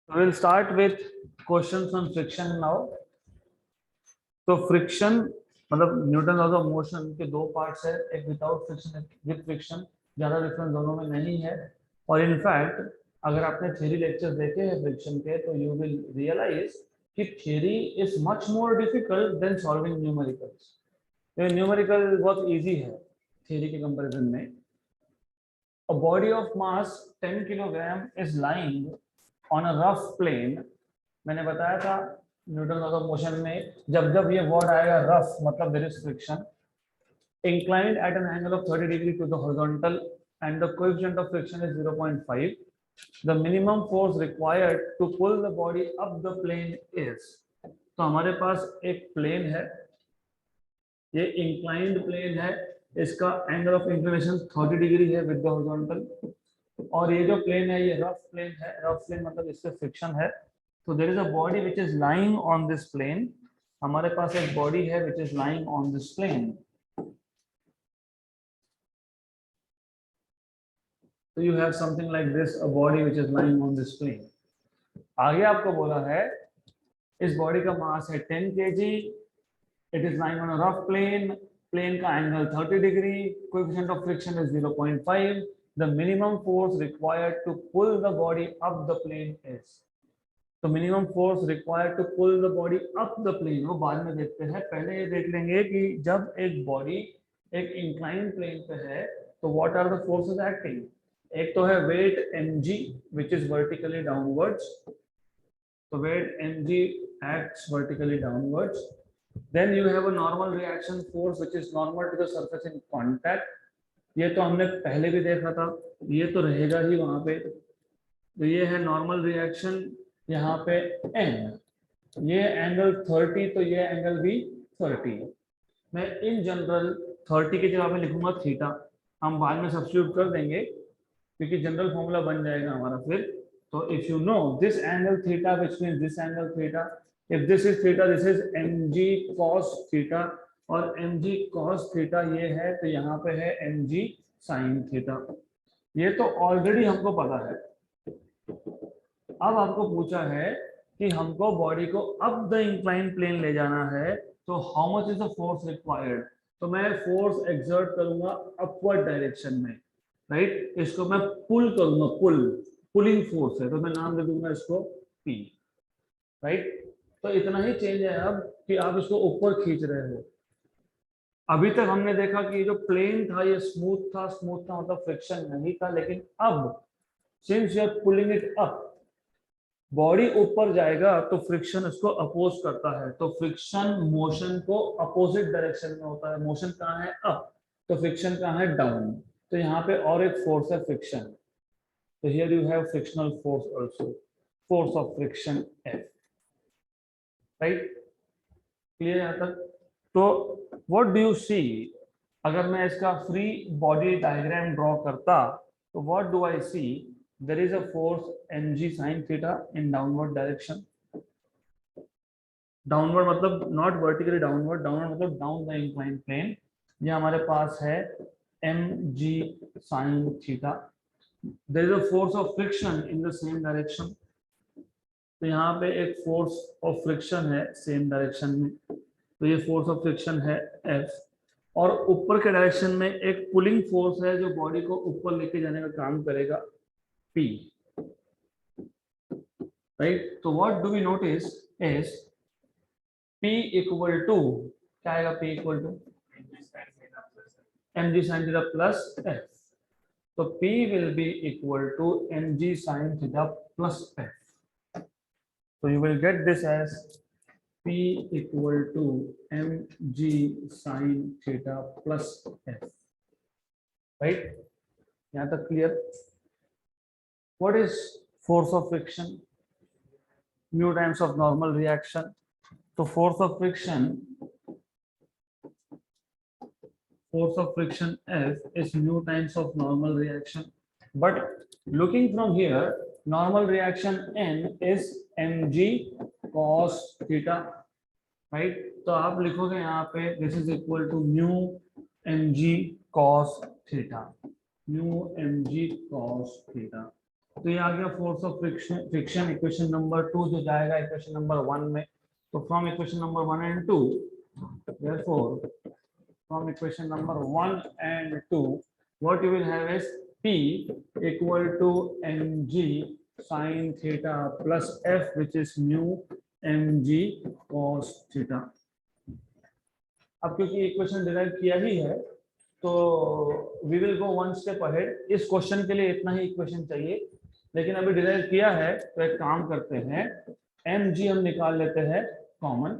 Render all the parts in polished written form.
We'll start with questions on friction now. तो friction मतलब Newton laws of motion के दो पार्ट्स है, एक विदाउट फ्रिक्शन एक विद फ्रिक्शन। ज्यादा डिफरेंस दोनों में नहीं है। और इनफैक्ट अगर आपने थ्योरी लेक्चर देखे हैं फ्रिक्शन के तो यू विल रियलाइज कि theory is much more difficult than solving numericals. Numerical बहुत इजी है थ्योरी के कंपैरिजन में। A body of mass 10 kilogram is lying on a rough plane। मैंने बताया था न्यूटन लॉज ऑफ मोशन में जब जब ये वर्ड आएगा रफ मतलब there is friction. inclined at an angle of 30 degree to the horizontal and the coefficient of friction is 0.5। the minimum force required to pull the body up the plane is। तो हमारे पास एक plane है, ये inclined plane है, इसका angle of inclination 30 degree है with the horizontal. और ये जो प्लेन है ये रफ प्लेन है। रफ प्लेन मतलब इससे फ्रिक्शन है। तो there is a body which is lying on this plane. हमारे पास एक बॉडी है which is lying on this plane. तो you have something like this, a body which is lying on this plane. आगे आपको बोला है इस बॉडी का मास है 10 kg, it is lying on a rough plane, plane का angle 30 degree, coefficient of friction is 0.5, the minimum force required to pull the body up the plane is. तो minimum force required to pull the body up the plane वो बाद में देखते हैं। पहले ये देख लेंगे कि जब एक बॉडी एक इंक्लाइन प्लेन पे है तो what are the forces acting. एक तो है weight mg which is vertically downwards. तो weight mg acts vertically downwards. Then you have a normal reaction force which is normal to the surface in contact। ये तो हमने पहले भी देखा था, ये तो रहेगा ही वहां पे। तो ये है नॉर्मल रिएक्शन यहाँ पे n, ये एंगल 30 तो ये एंगल भी 30। मैं इन जनरल 30 की जगह पे लिखूंगा थीटा, हम बाद में सब्स्टिट्यूट कर देंगे क्योंकि जनरल फॉर्मूला बन जाएगा हमारा फिर। तो if you know this angle theta which means this angle theta, if this is theta this is mg cos theta, और mg cos theta ये है तो यहाँ पे है mg sin theta। ये तो ऑलरेडी हमको पता है। अब आपको पूछा है कि हमको बॉडी को अप द इंक्लाइन प्लेन ले जाना है तो how much is the force required. तो मैं फोर्स एक्सर्ट करूंगा अपवर्ड डायरेक्शन में, राइट। इसको मैं पुल करूंगा, पुलिंग फोर्स है तो मैं नाम दे दूंगा इसको P, राइट। तो इतना ही चेंज है अब कि आप इसको ऊपर खींच रहे हो। अभी तक हमने देखा कि जो प्लेन था ये स्मूथ था, स्मूथ था मतलब फ्रिक्शन नहीं था। लेकिन अब since you are pulling it up, body ऊपर जाएगा तो फ्रिक्शन इसको अपोज करता है। तो फ्रिक्शन मोशन को अपोजिट डायरेक्शन में होता है। मोशन कहाँ है अप, तो फ्रिक्शन कहाँ है डाउन। तो यहाँ पे और एक फोर्स है फ्रिक्शन। तो here you have frictional force also, force of friction F, right. Clear यहाँ तक। तो व्हाट डू यू सी, अगर मैं इसका फ्री बॉडी डायग्राम ड्रॉ करता तो what do I see, there is a force mg sin theta in downward direction. Downward मतलब not vertically downward, downward मतलब डाउन द इंक्लाइंड प्लेन। ये हमारे पास है mg sin theta. There is a force of friction in the same direction. तो यहाँ पे एक फोर्स ऑफ फ्रिक्शन है सेम डायरेक्शन में, तो ये फोर्स ऑफ फ्रिक्शन है F। और ऊपर के डायरेक्शन में एक पुलिंग फोर्स है जो बॉडी को ऊपर लेके जाने का काम करेगा P, राइट। तो what do we notice is P equal to क्या आएगा, P equal to mg sin theta plus F। तो P will be equal to mg sin theta plus F। So you will get this as P equal to mg sin theta plus F, right? यहाँ तक clear? What is force of friction? Mu times of normal reaction. So force of friction F is mu times of normal reaction. But looking from here, normal reaction N is mg cos theta, right. तो आप लिखोगे यहाँ पे this is equal to mu mg cos theta, mu mg cos theta. तो ये आ गया force of friction equation number 2 जो जाएगा इक्वेशन नंबर 1 में। तो from equation number 1 and 2, therefore from equation number 1 and 2, what you will have is P equal to mg sin theta plus F, which is mu mg cos theta. अब क्योंकि equation derive किया ही है तो we will go one step ahead. इस question के लिए इतना ही इक्वेशन चाहिए, लेकिन अभी डिराइव किया है तो एक काम करते हैं, mg हम निकाल लेते हैं कॉमन,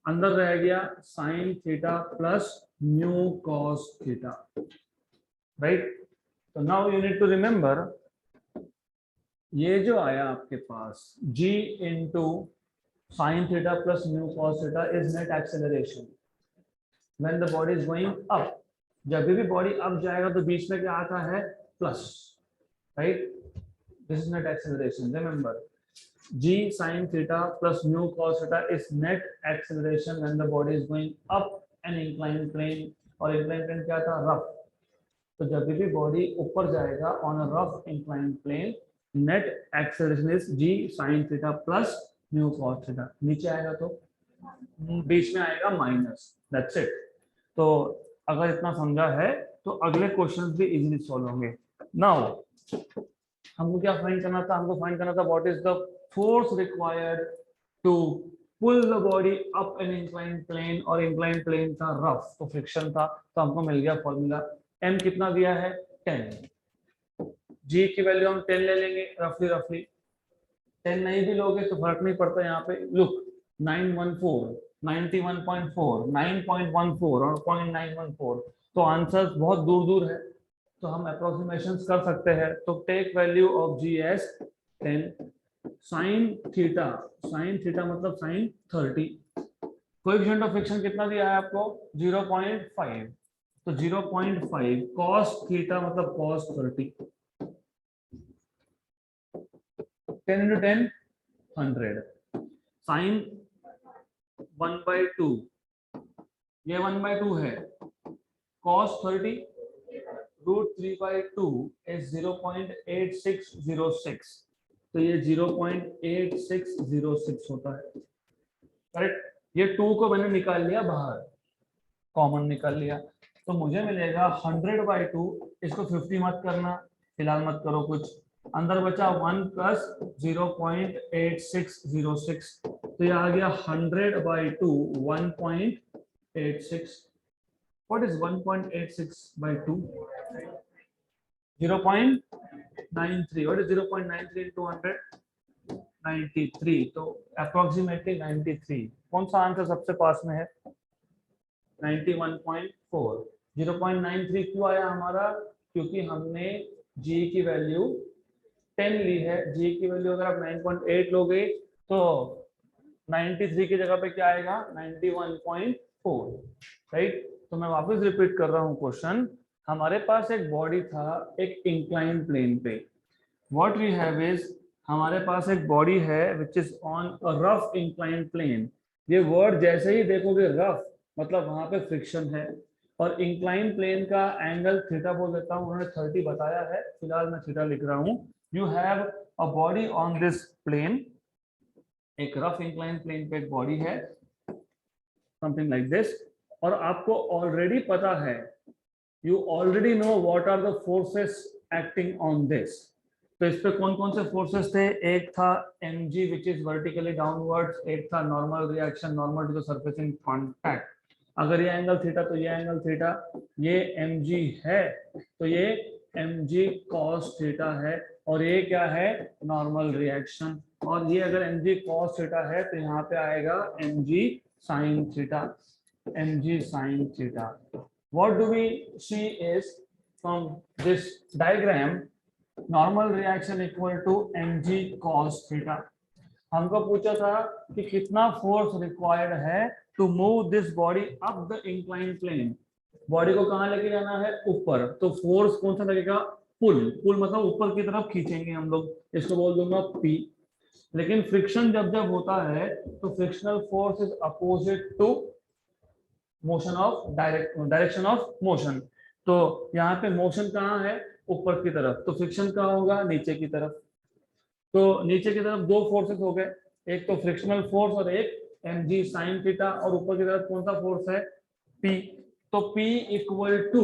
अंदर रह गया sine theta plus mu cos theta, right. तो now you need to remember, ये जो आया आपके पास g into sine theta plus mu cos theta is net acceleration when the body is going up. जब भी बॉडी अप जाएगा तो बीच में क्या आता है, plus, right. This is net acceleration. Remember, g sin theta plus mu cos theta is net acceleration when the body is going up an inclined plane, और inclined plane क्या था, रफ। तो जब भी बॉडी ऊपर जाएगा on a rough inclined plane, net acceleration is g sin theta plus mu cos theta। नीचे आएगा तो बीच में आएगा माइनस, दैट्स इट। तो अगर इतना समझा है तो अगले क्वेश्चंस भी इजीली सॉल्व होंगे। नाउ हमको क्या फाइंड करना था, हमको फाइंड करना था what is the force required to pull the body up an inclined plane, और inclined plane था rough, तो फ्रिक्शन था, तो हमको मिल गया फॉर्मूला। m कितना दिया है, 10, g की वैल्यू हम 10 ले लेंगे रफली। 10 नहीं भी लोगे तो फर्क नहीं पड़ता, यहाँ पे लुक 914, 91.4, 9.14 और 0.914, तो आंसर बहुत दूर दूर है, तो हम अप्रोक्सीमेशंस कर सकते हैं। तो take value of g as 10, sine theta मतलब साइन 30, कोएफिशिएंट ऑफ फ्रिक्शन कितना दिया है आपको, 0.5, तो 0.5 कॉस थीटा मतलब कॉस 30, 10 into 10 100, साइन 1/2, ये 1/2 है, कॉस 30 √3/2 is 0.8606, तो ये 0.8606 होता है, करेक्ट। ये 2 को मैंने निकाल लिया बाहर, कॉमन निकाल लिया, तो मुझे मिलेगा 100/2, इसको 50 मत करना, फिलहाल मत करो कुछ, अंदर बचा 1 प्लस 0.8606, तो ये आ गया 100/2 1.86। What is 1.86/2, 0.93, what is 0.93 into 100, 93, तो approximately 93। कौन सा आंसर सबसे पास में है, 91.4। 0.93 क्यों आया हमारा, क्योंकि हमने g की वैल्यू 10 ली है, g की वैल्यू अगर आप 9.8 लोगे तो 93 की जगह पे क्या आएगा, 91.4, राइट। तो मैं वापस रिपीट कर रहा हूँ क्वेश्चन, हमारे पास एक बॉडी था एक इंक्लाइन प्लेन पे, व्हाट वी हैव इज, हमारे पास एक बॉडी है which is on a rough incline plane. ये वर्ड जैसे ही देखोगे रफ मतलब वहां पे फ्रिक्शन है, और इंक्लाइन प्लेन का एंगल थीटा बोल देता हूँ, उन्होंने 30 बताया है, फिलहाल मैं थीटा लिख रहा हूँ। You have a body on this plane, एक रफ इंक्लाइन प्लेन पे एक बॉडी है समथिंग लाइक दिस, और आपको ऑलरेडी पता है, you already know what are the forces acting on this। तो इस पे कौन कौन से फोर्सेस थे, एक था mg which is vertically downwards, एक था normal reaction normal to the surface in contact। अगर ये एंगल थीटा तो ये एंगल थीटा, ये mg है तो ये mg cos थीटा है, और ये क्या है, नॉर्मल रिएक्शन, और ये अगर mg cos थीटा है तो यहाँ पे आएगा mg sin theta, mg sin theta. What do we see is from this diagram, normal reaction equal to mg cos theta। हमको पूछा था कि कितना फोर्स रिक्वायर्ड है to move this body up the incline plane, body को कहाँ लेके जाना है, ऊपर, तो फोर्स कौन सा लगेगा, पुल मतलब ऊपर की तरफ खींचेंगे हम लोग, इसको बोल दूंगा P। लेकिन फ्रिक्शन जब जब होता है तो frictional force is opposite to motion of direction of motion, तो यहाँ पे मोशन कहाँ है, ऊपर की तरफ, तो फ्रिक्शन कहाँ होगा, नीचे की तरफ। तो नीचे की तरफ दो फोर्सेस हो गए, एक तो फ्रिक्शनल फोर्स और एक mg साइन थीटा, और ऊपर की तरफ कौन सा फोर्स है, P। तो P equal to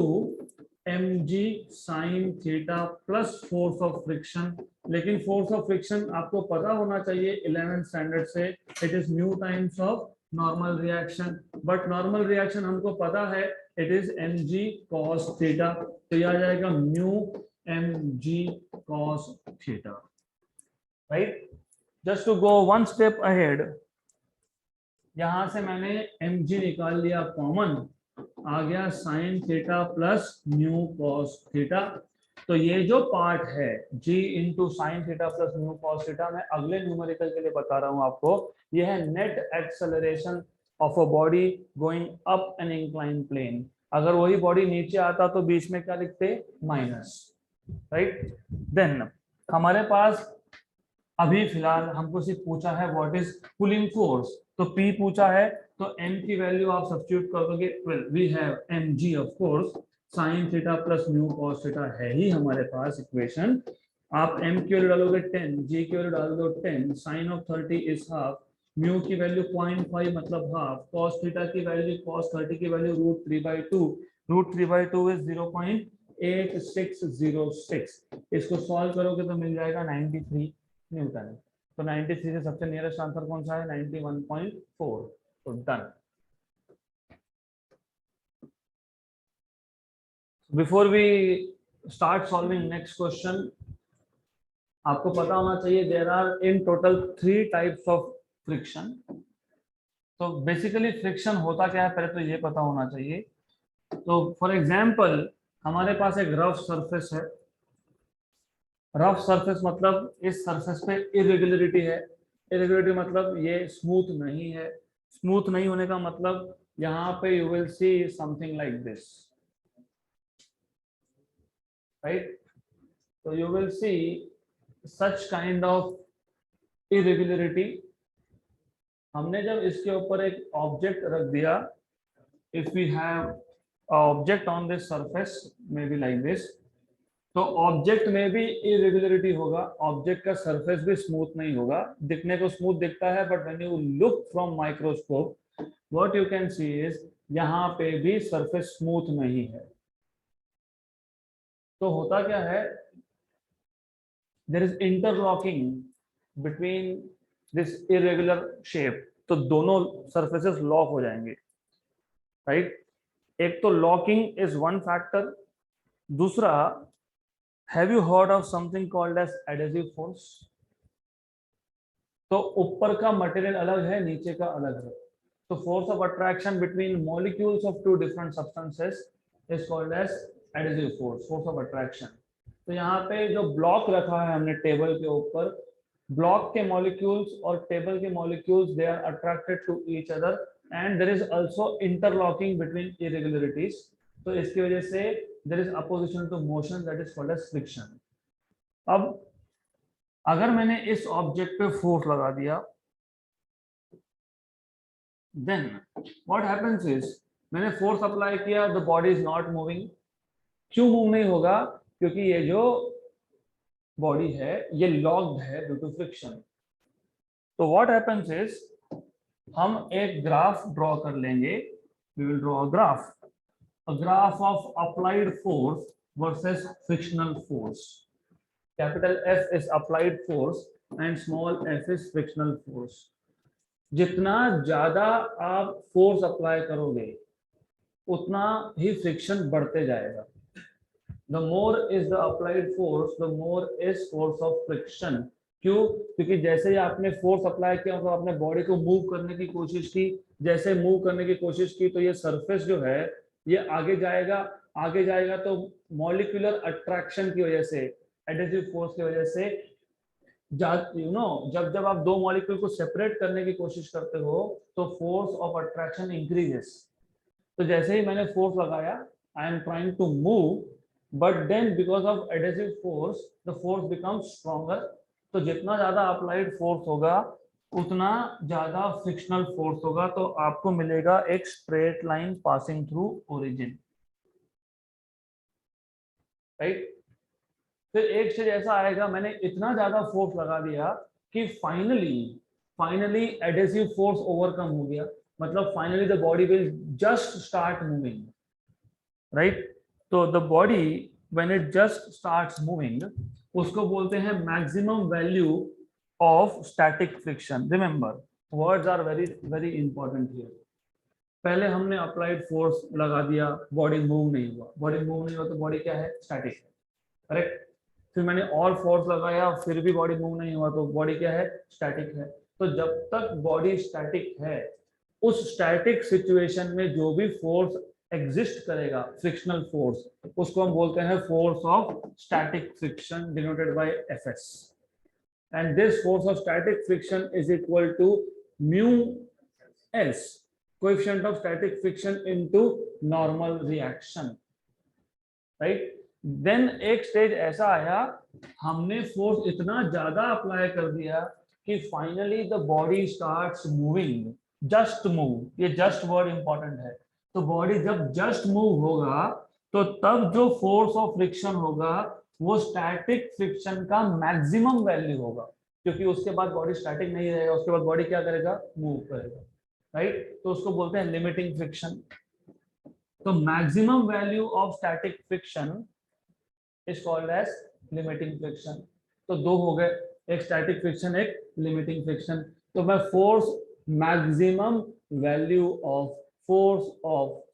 mg sine theta plus force of friction. लेकिन फोर्स ऑफ फ्रिक्शन आपको पता होना चाहिए 11th स्टैंडर्ड से, it is mu times of normal reaction. But normal reaction हमको पता है it is mg cos theta, तो यह आ जाएगा mu mg cos theta, right. Just to go one step ahead, यहां से मैंने mg निकाल लिया कॉमन, आ गया sine theta plus mu cos theta. तो ये जो पार्ट है g into sine theta plus mu cos theta, मैं अगले न्यूमेरिकल के लिए बता रहा हूं आपको, ये है net acceleration of a body going up an incline plane. अगर वही बॉडी नीचे आता तो बीच में क्या लिखते, माइनस, राइट। देन हमारे पास अभी फिलहाल हमको सिर्फ पूछा है व्हाट इज पुलिंग फोर्स, तो P पूछा है, तो M की वैल्यू आप सब्स्टिट्यूट करोगे, well we have mg of course sine theta plus mu cos theta है ही हमारे पास इक्वेशन। आप M की वैल्यू डालोगे 10, G की वैल्यू डाल दो 10, sine of 30 is half, mu की वैल्यू 0.5 मतलब हाफ, कॉस थीटा की वैल्यू, कॉस 30 की वैल्यू √3/2, √3/2 इज 0.8606। इसको सॉल्व करोगे तो मिल जाएगा 93 न्यूटन। तो 93 से सबसे नियरेस्ट आंसर कौन सा है, 91.4। तो done. Before we start solving next question, आपको पता होना चाहिए there are in total 3 types of friction. तो बेसिकली फ्रिक्शन होता क्या है पहले तो ये पता होना चाहिए। तो फॉर एग्जांपल हमारे पास एक रफ सरफेस है, रफ सरफेस मतलब इस सरफेस पे इरेगुलरिटी है, इरेगुलरिटी मतलब ये स्मूथ नहीं है, स्मूथ नहीं होने का मतलब यहाँ पे you will see something like this, right. तो you will see such kind of irregularity. हमने जब इसके ऊपर एक ऑब्जेक्ट रख दिया, if we have object on this surface may be like this, तो ऑब्जेक्ट में भी इरेगुलरिटी होगा, ऑब्जेक्ट का सरफेस भी स्मूथ नहीं होगा, दिखने को स्मूथ दिखता है but when you look from microscope what you can see is यहाँ पे भी सरफेस स्मूथ नहीं है। तो होता क्या है, there is interlocking between this irregular shape, तो दोनों सरफेसेस लॉक हो जाएंगे, राइट। एक तो लॉकिंग इज वन फैक्टर, दूसरा have you heard of something called as adhesive force? तो ऊपर का मटेरियल अलग है, नीचे का अलग है, तो force of attraction between molecules of two different substances is called as adhesive force, force of attraction. तो यहाँ पे जो ब्लॉक रखा है हमने टेबल के ऊपर, ब्लॉक के मॉलिक्यूल्स और टेबल के molecules they are attracted to each other and there is also interlocking between irregularities. तो इसकी वजह से there is opposition to motion, that is called as friction. अब अगर मैंने इस ऑब्जेक्ट पे फोर्स लगा दिया, देन व्हाट हैपेंस इज, मैंने फोर्स अप्लाई किया, the body is not moving. क्यों मूव नहीं होगा, क्योंकि ये जो बॉडी है ये लॉक्ड है ड्यू टू फ्रिक्शन। तो व्हाट हैपेंस इज, हम एक ग्राफ ड्रॉ कर लेंगे, we will draw a graph, a graph of applied force versus frictional force. Capital F is applied force and small f is frictional force. जितना ज्यादा आप force apply करोगे उतना ही friction बढ़ते जाएगा। The more is the applied force, the more is force of friction. क्यों, क्योंकि जैसे ही आपने फोर्स अप्लाई किया तो आपने बॉडी को मूव करने की कोशिश की, जैसे मूव करने की कोशिश की तो ये सरफेस जो है ये आगे जाएगा, आगे जाएगा तो मॉलिक्यूलर अट्रैक्शन की वजह से, एडहेसिव फोर्स की वजह से जब जब आप दो मॉलिक्यूल को सेपरेट करने की कोशिश करते हो तो फोर्स ऑफ अट्रैक्शन इंक्रीजेस। तो जैसे ही मैंने फोर्स लगाया, I am trying to move, but then because of adhesive force the force becomes stronger. तो जितना ज्यादा अप्लाइड फोर्स होगा उतना ज्यादा फ्रिक्शनल फोर्स होगा, तो आपको मिलेगा एक straight line passing through origin, right. फिर एक स्टेज ऐसा आएगा मैंने इतना ज्यादा फोर्स लगा दिया कि फाइनली एडहेसिव फोर्स ओवरकम हो गया, मतलब finally the body will just start moving, right. तो the body when it just starts moving उसको बोलते हैं maximum value of static friction. Remember words are very very important here. पहले हमने applied force लगा दिया, बॉडी मूव नहीं हुआ, बॉडी मूव नहीं हुआ तो बॉडी क्या है, स्टैटिक है, करेक्ट। फिर मैंने और फोर्स लगाया फिर भी बॉडी मूव नहीं हुआ तो बॉडी क्या है, स्टैटिक है। तो जब तक बॉडी स्टैटिक है उस स्टैटिक सिचुएशन में जो भी फोर्स एग्जिस्ट करेगा, फ्रिक्शनल फोर्स, उसको हम बोलते हैं force of static friction denoted by FS. And this force of static friction is equal to mu S, coefficient of static friction into normal reaction, right. Then एक stage ऐसा आया हमने force इतना ज्यादा अप्लाई कर दिया कि finally the body starts moving, just move, ये जस्ट वर्ड इंपॉर्टेंट है। तो बॉडी जब जस्ट मूव होगा तो तब जो फोर्स ऑफ फ्रिक्शन होगा वो स्टैटिक फ्रिक्शन का मैक्सिमम वैल्यू होगा, क्योंकि उसके बाद बॉडी स्टैटिक नहीं रहेगा, उसके बाद बॉडी क्या करेगा, मूव करेगा, राइट। तो उसको बोलते हैं लिमिटिंग फ्रिक्शन। तो maximum value of static friction is called as limiting friction. तो दो हो गए, एक स्टैटिक फ्रिक्शन एक लिमिटिंग फ्रिक्शन। तो मैं force maximum value of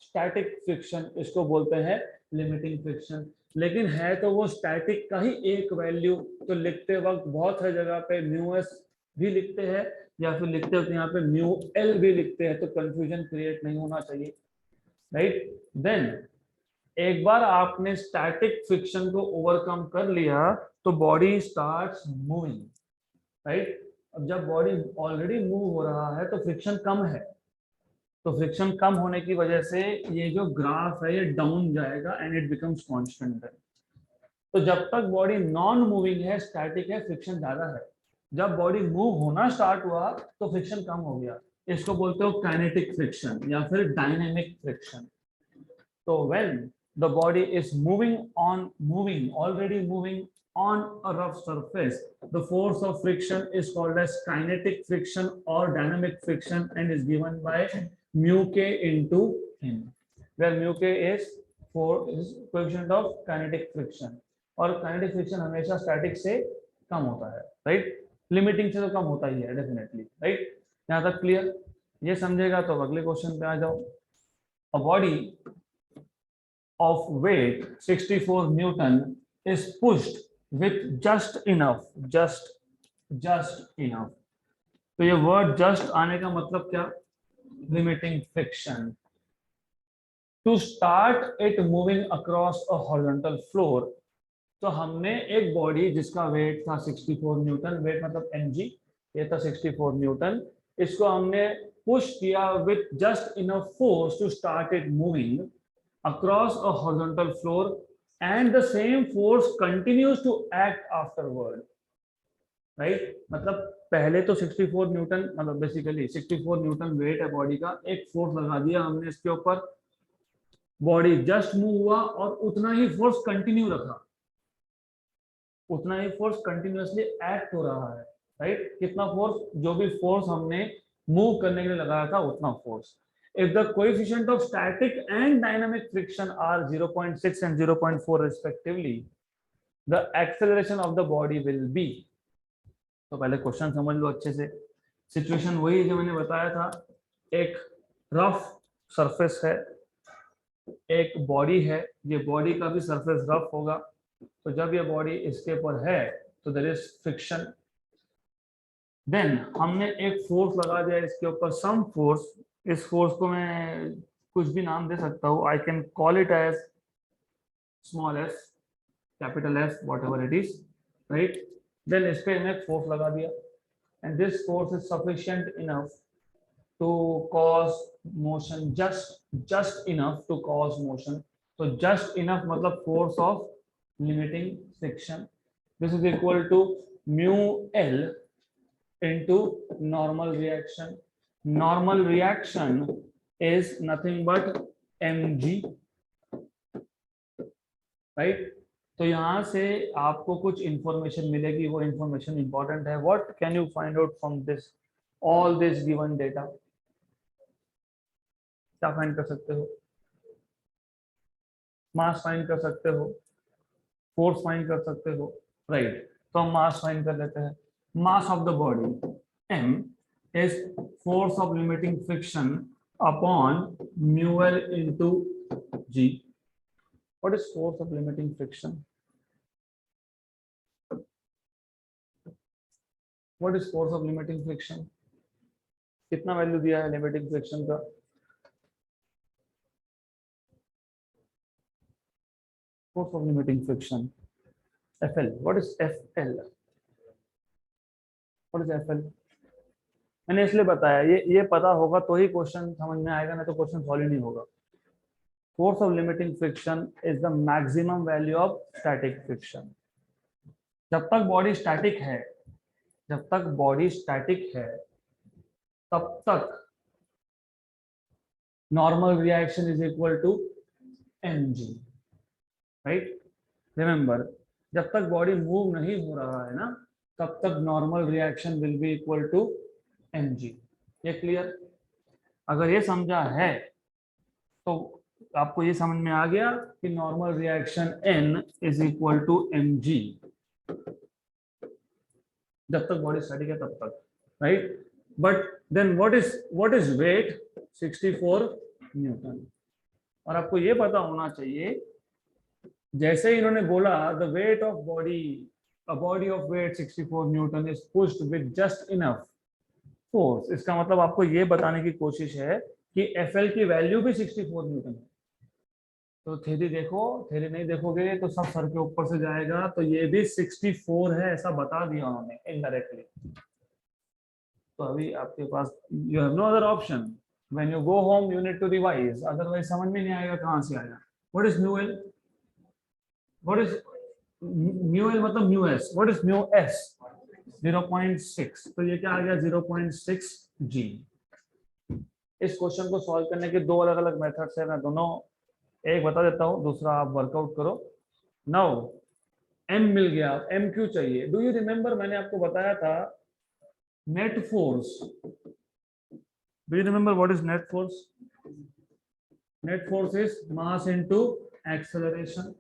static friction इसको बोलते हैं लिमिटिंग फ्रिक्शन। लेकिन है तो वो स्टैटिक का ही एक वैल्यू, तो लिखते वक्त बहुत हर जगह पे म्यू एस भी लिखते हैं या फिर लिखते वक्त यहाँ पे म्यू एल भी लिखते हैं, तो कंफ्यूजन क्रिएट नहीं होना चाहिए, राइट। देन एक बार आपने स्टैटिक फ्रिक्शन को ओवरकम कर लिया तो बॉडी स्टार्ट्स मूविंग, राइट। अब जब बॉडी ऑलरेडी मूव हो रहा है तो फ्रिक्शन कम है, तो फ्रिक्शन कम होने की वजह से ये जो ग्राफ है ये डाउन जाएगा एंड इट बिकम्स कांस्टेंट है। तो जब तक बॉडी नॉन मूविंग है, स्टैटिक है, फ्रिक्शन ज्यादा है। जब बॉडी मूव होना स्टार्ट हुआ तो फ्रिक्शन कम हो गया, इसको बोलते हो काइनेटिक फ्रिक्शन या फिर dynamic friction. So when the body is already moving on a rough surface, the force of friction is called as kinetic friction or dynamic friction and is given by mu k into m, where mu k is coefficient of kinetic friction, और kinetic friction हमेशा static से कम होता है, right? Limiting से तो कम होता ही है definitely, right? यहाँ तक clear? ये समझेगा तो अगले क्वेश्चन पे आ जाओ। A body of weight 64 Newton is pushed with just enough. तो ये वर्ड जस्ट आने का मतलब क्या, limiting friction. To start it moving across a horizontal floor, तो हमने एक बॉडी जिसका वेट था 64 न्यूटन, वेट मतलब mg, ये था 64 न्यूटन, इसको हमने पुश किया with just enough force to start it moving across a horizontal floor and the same force continues to act afterward, right? मतलब पहले तो 64 न्यूटन, मतलब बेसिकली 64 न्यूटन वेट है बॉडी का, एक फोर्स लगा दिया हमने इसके ऊपर, बॉडी जस्ट मूव हुआ और उतना ही फोर्स कंटिन्यू रखा, उतना ही फोर्स कंटिन्यूअसली एक्ट हो रहा है, राइट। कितना फोर्स, जो भी फोर्स हमने मूव करने के लिए लगाया था उतना force. If the coefficient of static and dynamic friction are 0.6 and 0.4 respectively, the acceleration of the body will be, तो पहले क्वेश्चन समझ लो अच्छे से। सिचुएशन वही जो मैंने बताया था, एक रफ सरफेस है, एक बॉडी है, ये बॉडी का भी सरफेस रफ होगा, तो जब ये बॉडी इसके ऊपर है तो देयर इज फ्रिक्शन। देन हमने एक फोर्स लगा दिया इसके ऊपर, सम फोर्स, इस फोर्स को मैं कुछ भी नाम दे सकता हूँ, I can call it as small F, capital F, whatever it is, right. देन इस पे मैं फोर्स लगा दिया and this force is sufficient enough to cause motion, just enough to cause motion. तो जस्ट इनफ मतलब force of limiting friction, this is equal to mu L into normal reaction. Normal reaction is nothing but mg, right? तो यहाँ से आपको कुछ information मिलेगी, वो information important है. What can you find out from this all this given data? क्या find कर सकते हो? मास फाइंड कर सकते हो, फोर्स फाइंड कर सकते हो, राइट? तो हम मास फाइंड कर लेते हैं. Mass of the body m is force of limiting friction upon mu l into g. What is force of limiting friction? What is force of limiting friction? कितना value दिया है limiting friction का? Force of limiting friction, FL. What is FL? What is FL? मैंने इसलिए बताया, ये पता होगा तो ही क्वेश्चन समझ में आएगा, नहीं तो क्वेश्चन सॉल्व ही नहीं होगा. Force of limiting friction is the maximum value of static friction. जब तक बॉडी स्टैटिक है, जब तक बॉडी स्टैटिक है, तब तक normal reaction is equal to mg, right? Remember, जब तक बॉडी मूव नहीं हो रहा है ना, तब तक normal reaction will be equal to mg. ये क्लियर? अगर ये समझा है तो आपको ये समझ में आ गया कि normal reaction n is equal to mg जब तक बॉडी स्टैटिक है तब तक, right? But then what is weight? 64 newton. और आपको ये पता होना चाहिए, जैसे ही इन्होंने बोला the weight of body, a body of weight 64 Newton is pushed with just enough force, इसका मतलब आपको ये बताने की कोशिश है कि FL की वैल्यू भी 64 न्यूटन है. तो थ्योरी देखो, थ्योरी नहीं देखोगे तो सब सर के ऊपर से जाएगा. तो ये भी 64 है, ऐसा बता दिया उन्होंने इनडायरेक्टली. तो अभी आपके पास you have no other option. When you go home you need to revise, otherwise समझ में नहीं आएगा कहाँ से आया. What is mu L? What is mu L मतलब mu S? What is mu S? 0.6. तो ये क्या आ गया? 0.6 जी. इस क्वेश्चन को सॉल्व करने के दो अलग अलग मेथड्स है, मैं दोनों एक बता देता हूँ, दूसरा आप वर्कआउट करो. नाउ m मिल गया, m क्यों चाहिए? डू यू रिमेम्बर मैंने आपको बताया था net force. Do you remember what is net force? Net force is mass into acceleration.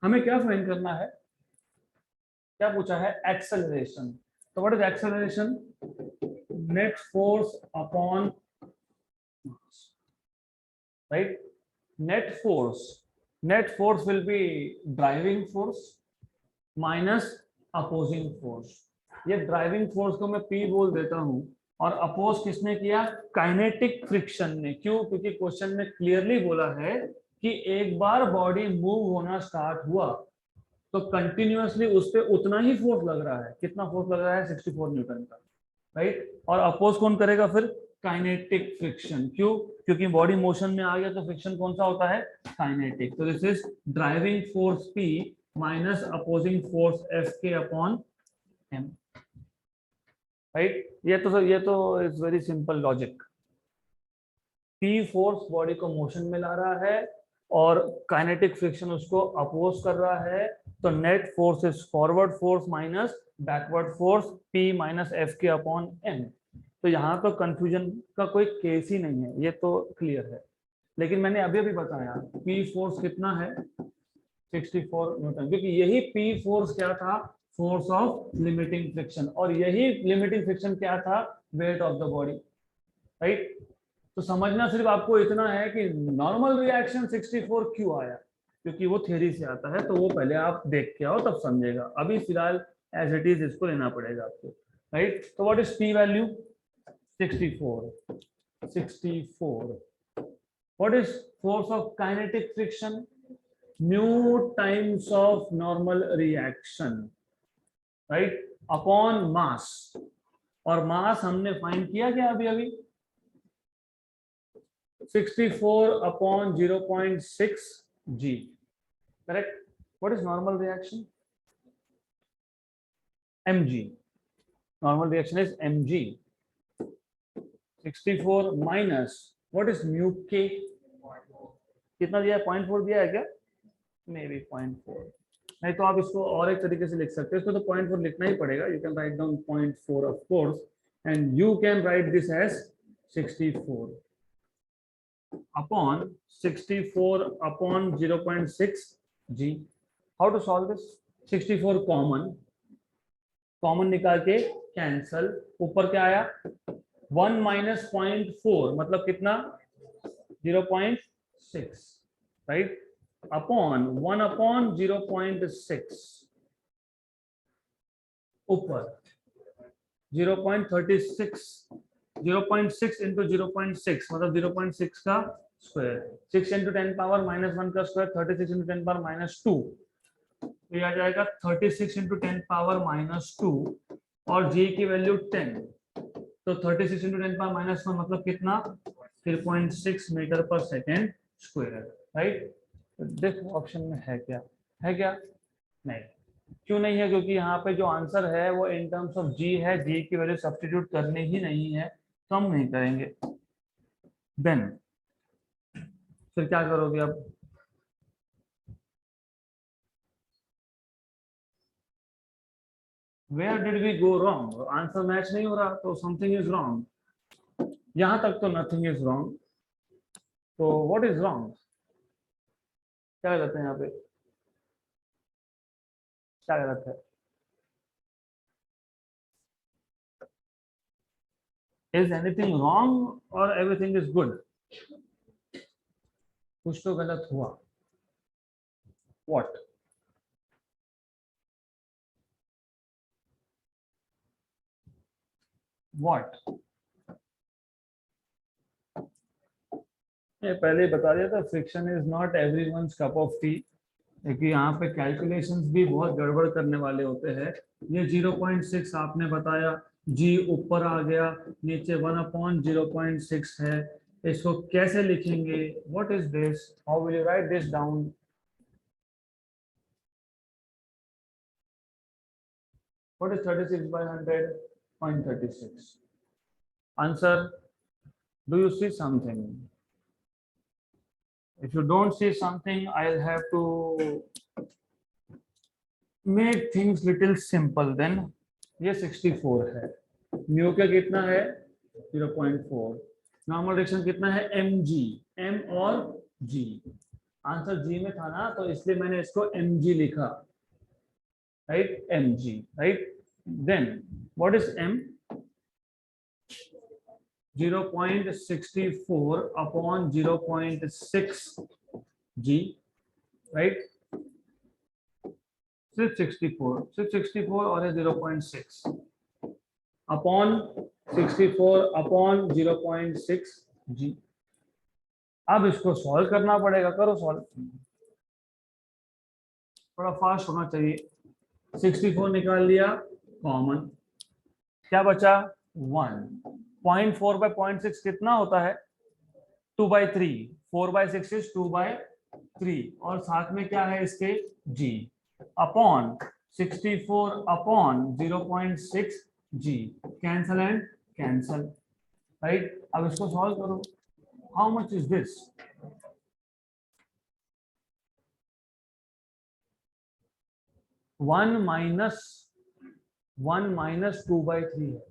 हमें क्या फाइंड करना है? क्या पूछा है? एक्सेलरेशन. तो what is acceleration? Net force upon, right? Net force will be driving force minus opposing force. ये driving force को मैं P बोल देता हूं, और अपोज किसने किया? काइनेटिक फ्रिक्शन ने. क्यों? क्योंकि क्वेश्चन में क्लियरली बोला है कि एक बार बॉडी मूव होना स्टार्ट हुआ तो कंटिन्यूअसली उस पर उतना ही फोर्स लग रहा है. कितना फोर्स लग रहा है? 64 न्यूटन का, राइट? और अपोज कौन करेगा फिर? Kinetic friction. क्यों? क्योंकि बॉडी मोशन में आ गया तो फ्रिक्शन कौन सा होता है? काइनेटिक. तो this is driving force P minus opposing force Fk upon m, right? ये तो it's very simple logic. P force body को मोशन में ला रहा है और काइनेटिक फ्रिक्शन उसको अपोज कर रहा है. तो net force is forward force minus backward force P minus Fk upon m. तो यहाँ तो कंफ्यूजन का कोई केस ही नहीं है, ये तो क्लियर है. लेकिन मैंने अभी अभी बताया P फोर्स कितना है? 64 न्यूटन. क्योंकि यही P फोर्स क्या था? Force of limiting friction. और यही लिमिटिंग फ्रिक्शन क्या था? Weight of the body, right? तो समझना सिर्फ आपको इतना है कि नॉर्मल रिएक्शन 64 क्यों आया, क्योंकि वो थ्योरी से आता है. तो वो पहले आप देख के आओ तब समझेगा. अभी फिलहाल एज इट इज इसको लेना पड़ेगा आपको, राइट? तो what is P value? 64. What is force of kinetic friction? Mu times of normal reaction, right? Upon mass. और mass हमने फाइंड किया क्या अभी? 64 upon 0.6 g. Correct? What is normal reaction? mg. Normal reaction is mg. 64 minus what is mu k? कितना दिया है? 0.4 दिया है क्या? May be 0.4. नहीं तो आप इसको और एक तरीके से लिख सकते हो, इसको तो 0.4 लिखना ही पड़ेगा, you can write down 0.4 of course, and you can write this as 64 upon 64 upon 0.6 g. How to solve this? 64 common निकाल के कैंसल, ऊपर क्या आया 1 माइनस 0.4 मतलब कितना 0.6 राइट, अपॉन 1 अपॉन 0.6 ऊपर 0.36 0.6 इंटू 0.6 मतलब 0.6 का स्क्वायर, 6 इंटू 10 पावर -1 का स्क्वायर 36 इंटू 10 पावर -2, तो ये आ जाएगा 36 इंटू 10 पावर -2 और g की वैल्यू 10, तो 36 इंटू 10 पावर -1 मतलब कितना 3.6 मीटर पर सेकेंड स्क्वायर, राइट। देखो ऑप्शन में है क्या, है क्या, नहीं, क्यों नहीं है, क्योंकि यहाँ पे जो आंसर है वो इन टर्म्स ऑफ g है, g की वैल्यू सब्स्टिट्यूट करनी ही नहीं है, तो हम नहीं करेंगे। देन फिर क्या करोगे अब, where did we go wrong, answer match नहीं हो रहा तो समथिंग इज रॉन्ग, यहां तक तो नथिंग इज रॉन्ग, तो व्हाट इज रॉन्ग, क्या गलत है यहाँ पे, क्या गलत है, इज एनीथिंग रॉन्ग और एवरीथिंग इज गुड, कुछ तो गलत हुआ, व्हाट, व्हाट, ये पहले ही बता दिया था, friction is not everyone's cup of T, क्योंकि यहाँ पे कैलकुलेशंस भी बहुत गड़बड़ करने वाले होते हैं। ये 0.6 आपने बताया, जी ऊपर आ गया, नीचे 1/0.6 है, इसको कैसे लिखेंगे, what is this, how will you right this down, what is 36/100 0.36, answer, do you see something, if you don't see something I'll have to make things little simple, then ये 64 है, म्यू का कितना है 0.4, नॉर्मल डायरेक्शन कितना है mg, m और g, answer g में था ना तो इसलिए मैंने इसको mg लिखा, right, mg, right, then what is m, 0.64 upon 0.6 g, right, सिर्फ 64 और है 0.6 अपॉन 64 अपॉन 0.6 g, अब इसको सॉल्व करना पड़ेगा, करो सॉल्व, थोड़ा फास्ट होना चाहिए, 64 निकाल लिया कॉमन, क्या बचा 1, 0.4 बाय 0.6 कितना होता है 2/3, 4/6 इज 2/3 और साथ में क्या है इसके g, upon 64 upon 0.6 g, cancel and cancel, right, अब इसको सॉल्व करो, how much is this, one minus 2/3 है,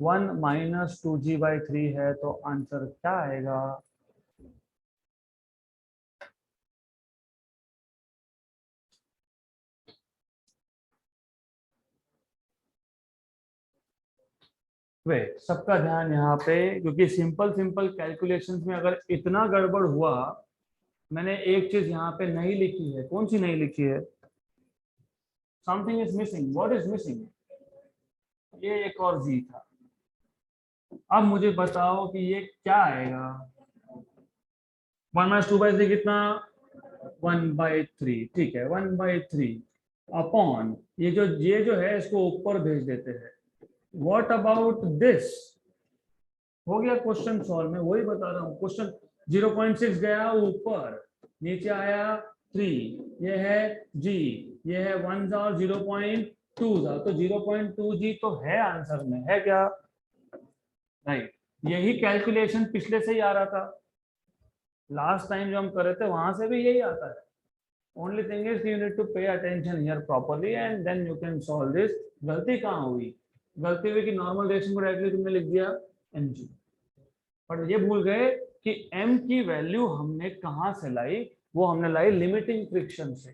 वन माइनस 2g/3 है, तो आंसर क्या आएगा, वे सबका ध्यान यहाँ पे, क्योंकि सिंपल कैलकुलेशंस में अगर इतना गड़बड़ हुआ, मैंने एक चीज यहाँ पे नहीं लिखी है, कौन सी नहीं लिखी है, something is missing, what is missing, ये एक और जी था, अब मुझे बताओ कि ये क्या आएगा, 1 माइनस 2/3 कितना 1/3, ठीक है 1/3 अपॉन ये जो है इसको ऊपर भेज देते हैं, व्हाट अबाउट दिस, हो गया क्वेश्चन सॉल्व, मैं वही बता रहा हूँ, क्वेश्चन 0.6 गया ऊपर, नीचे आया 3, ये है g, ये है 1 और 0.2 था, तो 0.2g तो है आंसर में, है क्या, राइट, यही कैलकुलेशन पिछले से ही आ रहा था, लास्ट टाइम जो हम कर रहे थे वहां से भी यही आता है। Only thing is you need to pay attention here properly and then you can solve this. गलती कहाँ हुई? गलती हुई कि नॉर्मल रिएक्शन को डायरेक्टली तुमने लिख दिया mg, पर ये भूल गए कि m की वैल्यू हमने कहां से लाई? वो हमने लाई लिमिटिंग फ्रिक्शन से।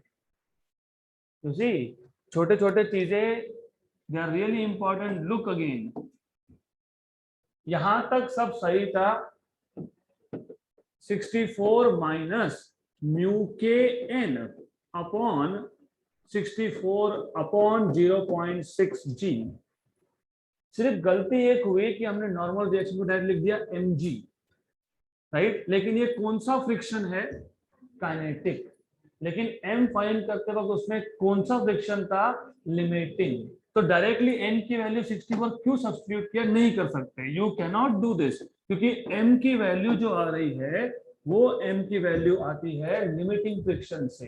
यू सी, छोटे छोटे चीजें they are really important. Look again, यहां तक सब सही था। 64 minus mu K N upon 64 upon 0.6 G. सिर्फ गलती एक हुई कि हमने नॉर्मल रिएक्शन को डायरेक्ट लिख दिया mg, राइट? लेकिन ये कौन सा फ्रिक्शन है? काइनेटिक। लेकिन m फाइंड करते वक्त उसमें कौन सा फ्रिक्शन था? लिमिटिंग। तो डायरेक्टली n की वैल्यू 64 क्यों सब्स्टिट्यूट किया? नहीं कर सकते, you can not do this, क्योंकि m की वैल्यू जो आ रही है वो m की वैल्यू आती है लिमिटिंग फ्रिक्शन से।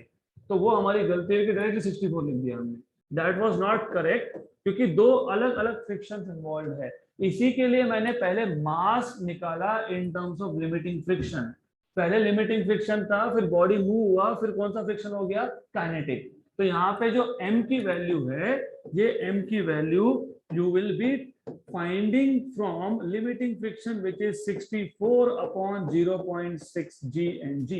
तो वो हमारी गलती है कि डायरेक्टली 64 लिख दिया हमने। दैट वाज नॉट करेक्ट, क्योंकि दो अलग अलग फ्रिक्शंस इन्वॉल्व है। इसी के लिए मैंने पहले मास निकाला in terms of limiting friction. पहले लिमिटिंग फ्रिक्शन था, फिर बॉडी मूव हुआ, फिर कौन सा फ्रिक्शन हो गया? काइनेटिक। तो यहाँ पे जो m की वैल्यू है, ये m की value you will be finding from limiting friction which is 64 upon 0.6 g and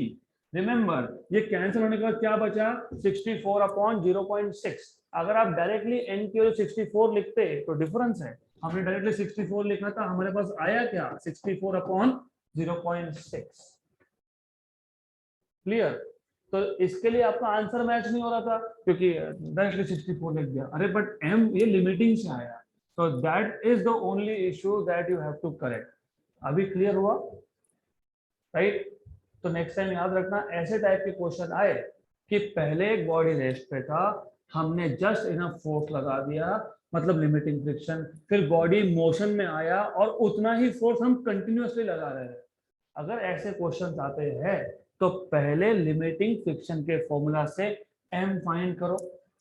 remember, ये कैंसिल होने के बाद क्या बचा? 64 अपॉन 0.6। अगर आप डायरेक्टली n की वैल्यू 64 लिखते तो डिफरेंस है, हमने डायरेक्टली 64 लिखा था, हमारे पास आया क्या? 64 अपॉन 0.6। क्लियर? तो इसके लिए आपका आंसर मैच नहीं हो रहा था क्योंकि डायरेक्टली 64 लिख दिया। अरे बट m ये लिमिटिंग से आया, तो that is the only issue that you have to correct. अभी क्लियर हुआ? राइट? तो नेक्स्ट टाइम याद रखना, ऐसे टाइप के क्वेश्चन आए कि पहले एक बॉडी रेस्ट पे था, हमने जस्ट इनफ फोर्स लगा दिया, मतलब लिमिटिंग फ्रिक्शन, फिर बॉडी मोशन में आया और उतना ही फोर्स हम कंटिन्यूअसली लगा रहे हैं। अगर ऐसे क्वेश्चन आते हैं तो पहले लिमिटिंग फ्रिक्शन के फॉर्मूला से m फाइंड करो,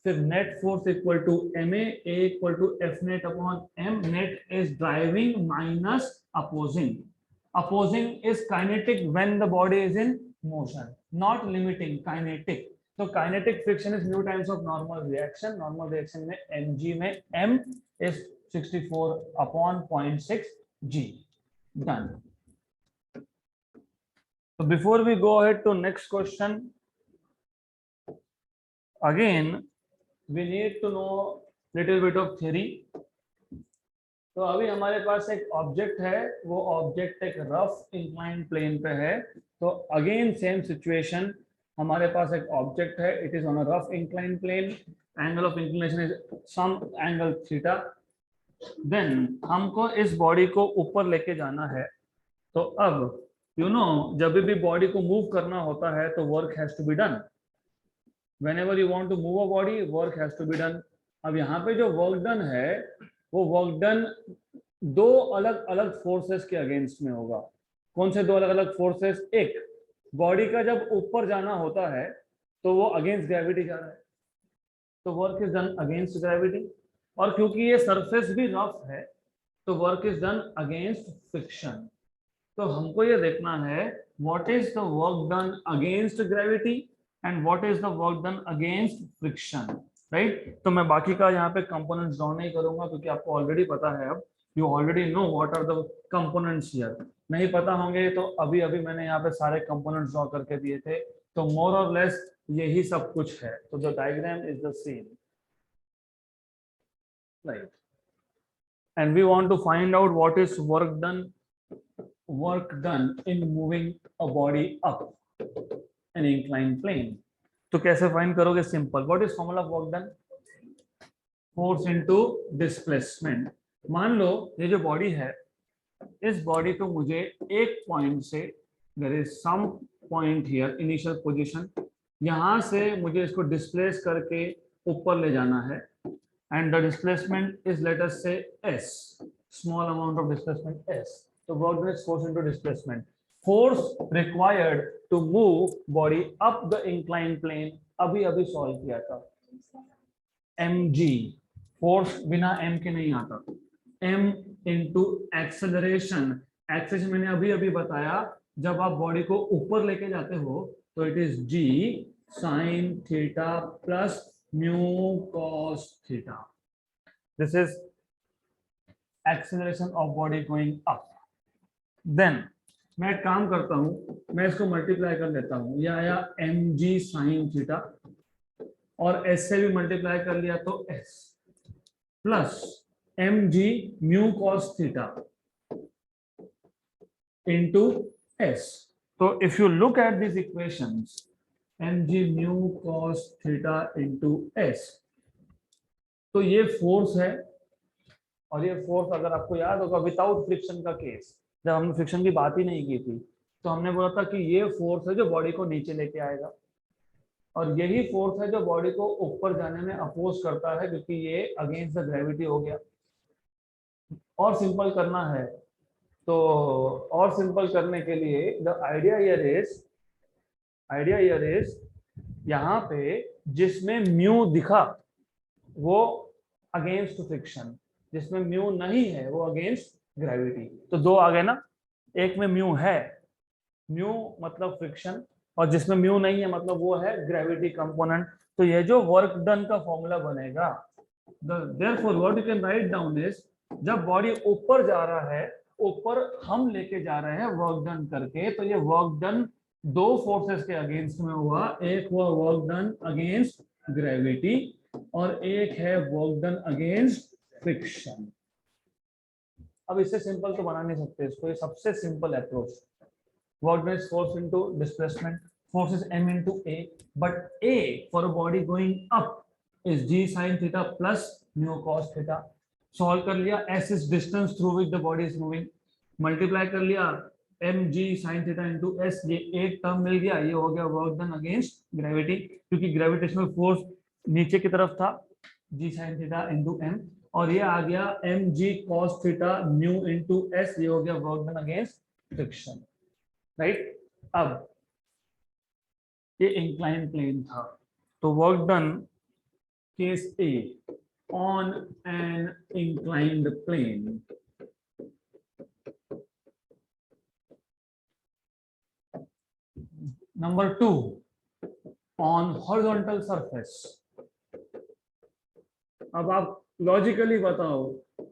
फिर net force equal to ma, a equal to F net upon m। Net is driving minus opposing. Opposing is kinetic when the body is in motion, not limiting, kinetic. So kinetic friction is mu times of normal reaction. Normal reaction में mg में m is 64 upon 0.6 g. Done. So before we go ahead to next question, again we need to know little bit of theory. तो अभी हमारे पास एक object है, वो object एक रफ इंक्लाइन प्लेन पे है। तो अगेन सेम सिचुएशन, हमारे पास एक ऑब्जेक्ट है, it is on a rough incline plane, angle of inclination is some angle theta. Then हमको इस बॉडी को ऊपर लेके जाना है। तो अब यू नो, जब भी बॉडी को मूव करना होता है तो work has to be done. whenever you want to move a body, work has to be done. अब यहाँ पे जो वर्क डन है वो वर्क डन दो अलग अलग फोर्सेस के अगेंस्ट में होगा। कौन से दो अलग अलग फोर्सेस? एक, बॉडी का जब ऊपर जाना होता है तो वो अगेंस्ट ग्रेविटी जा रहा है, तो work is done against gravity. और क्योंकि ये सरफेस भी रफ है तो work is done against friction. तो हमको ये देखना है what is the work done against gravity and what is the work done against friction, right? तो मैं बाकी का यहाँ पे कंपोनेंट्स ड्रॉ नहीं करूंगा क्योंकि आपको ऑलरेडी पता है, अब you already know what are the components here. नहीं पता होंगे तो अभी अभी मैंने यहाँ पे सारे कंपोनेंट्स ड्रॉ करके दिए थे, तो मोर और लेस यही सब कुछ है। तो the diagram is the same, right? And we want to find out what is work done in moving a body up an inclined plane. तो कैसे फाइंड करोगे? Simple, what is formula of work done? Force into displacement. मान लो ये जो body है, इस body को मुझे एक पॉइंट से, there is some point here initial position, यहां से मुझे इसको डिस्प्लेस करके ऊपर ले जाना है and the displacement is let us say s, small amount of displacement s। तो work done is force into displacement. Force required to move body up the incline plane अभी अभी सॉल्व किया था, mg। फोर्स बिना m के नहीं आता, m into acceleration acceleration मैंने अभी अभी बताया, जब आप बॉडी को ऊपर लेके जाते हो तो it is g sine theta plus mu cos theta. This is acceleration of body going up. Then मैं एक काम करता हूं, मैं इसको मल्टीप्लाई कर लेता हूं. यह आया एम जी साइन थीटा और एस से भी मल्टीप्लाई कर लिया तो s plus m g mu cos theta into s. So if you look at these equations, mg mu cos theta into s, तो ये फोर्स है. और ये फोर्स अगर आपको याद होगा विदाउट फ्रिक्शन का केस, जब हमने फ्रिक्शन की बात ही नहीं की थी, तो हमने बोला था कि ये फोर्स है जो बॉडी को नीचे लेके आएगा और यही फोर्स है जो बॉडी को ऊपर जाने में अपोज करता है, क्योंकि ये अगेंस्ट द ग्रेविटी हो गया. और सिंपल करना है तो और सिंपल करने के लिए द आइडिया हियर इज यहाँ पे जिसमें म्यू दिखा वो अगेंस्ट फ्रिक्शन, जिसमें म्यू नहीं है वो अगेंस्ट ग्रेविटी. तो दो आ गए ना, एक में म्यू है, म्यू मतलब फ्रिक्शन, और जिसमें म्यू नहीं है मतलब वो है ग्रेविटी कंपोनेंट. तो ये जो वर्क डन का फॉर्मूला बनेगा, therefore what you can write down is, जब बॉडी ऊपर जा रहा है, ऊपर हम लेके जा रहे हैं वर्क डन करके, तो ये वर्क डन दो फोर्सेस के अगेंस्ट में हुआ. एक हुआ वर्क डन अगेंस्ट ग्रेविटी और एक है वर्क डन अगेंस्ट फ्रिक्शन. अब इससे सिंपल तो बना नहीं सकते इसको, ये सबसे simple approach. Work done is force into displacement, force is m into a, but a for a body going up is g sin theta plus mu cos theta. Solve कर लिया, s is distance through which the body is moving, multiply कर लिया m g sine theta into s, ये एक term मिल गया, ये हो गया वर्क डन अगेंस्ट ग्रेविटी, क्योंकि ग्रेविटेशनल फोर्स नीचे की तरफ था, g sine theta into m, और ये आ गया m g cos theta mu into s, ये हो गया work done against friction. Right. अब ये इंक्लाइन प्लेन था, तो work done case A on an inclined plane. Number 2, on horizontal surface. अब आप लॉजिकली बताओ,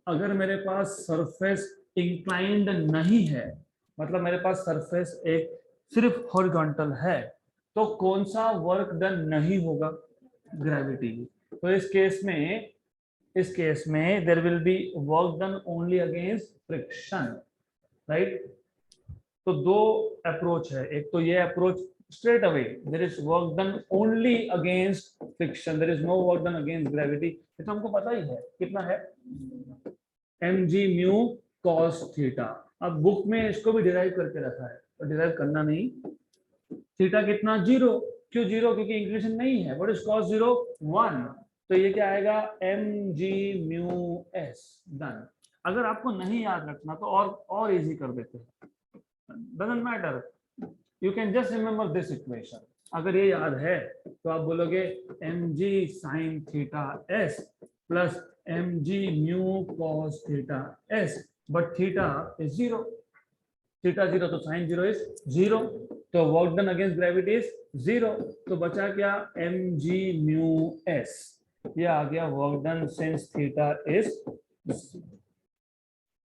अगर मेरे पास सरफेस इंक्लाइंड नहीं है, मतलब मेरे पास सरफेस एक सिर्फ हॉरिजॉन्टल है, तो कौन सा वर्क डन नहीं होगा? ग्रेविटी. तो इस केस में there will be work done only against friction. Right. तो दो अप्रोच है, एक तो ये approach straight away there is work done only against friction, there is no work done against gravity. ये तो हमको पता ही है कितना है, mg म्यू cos थीटा. अब बुक में इसको भी डिराइव करके रखा है, तो डिराइव करना नहीं. थीटा कितना? 0. क्यों 0? क्योंकि इंक्रीशन नहीं है. What is cos 0? 1. तो ये क्या आएगा? mg mu s. डन. अगर आपको नहीं याद रखना तो और इजी कर देते हैं, doesn't matter, you can just remember this equation. अगर ये याद है तो आप बोलोगे mg sin theta s plus mg mu cos theta s, but theta is 0. Theta 0 तो साइन 0 इज 0, तो work done against gravity is 0. तो बचा क्या? mg mu s. ये आ गया work done since theta is 0.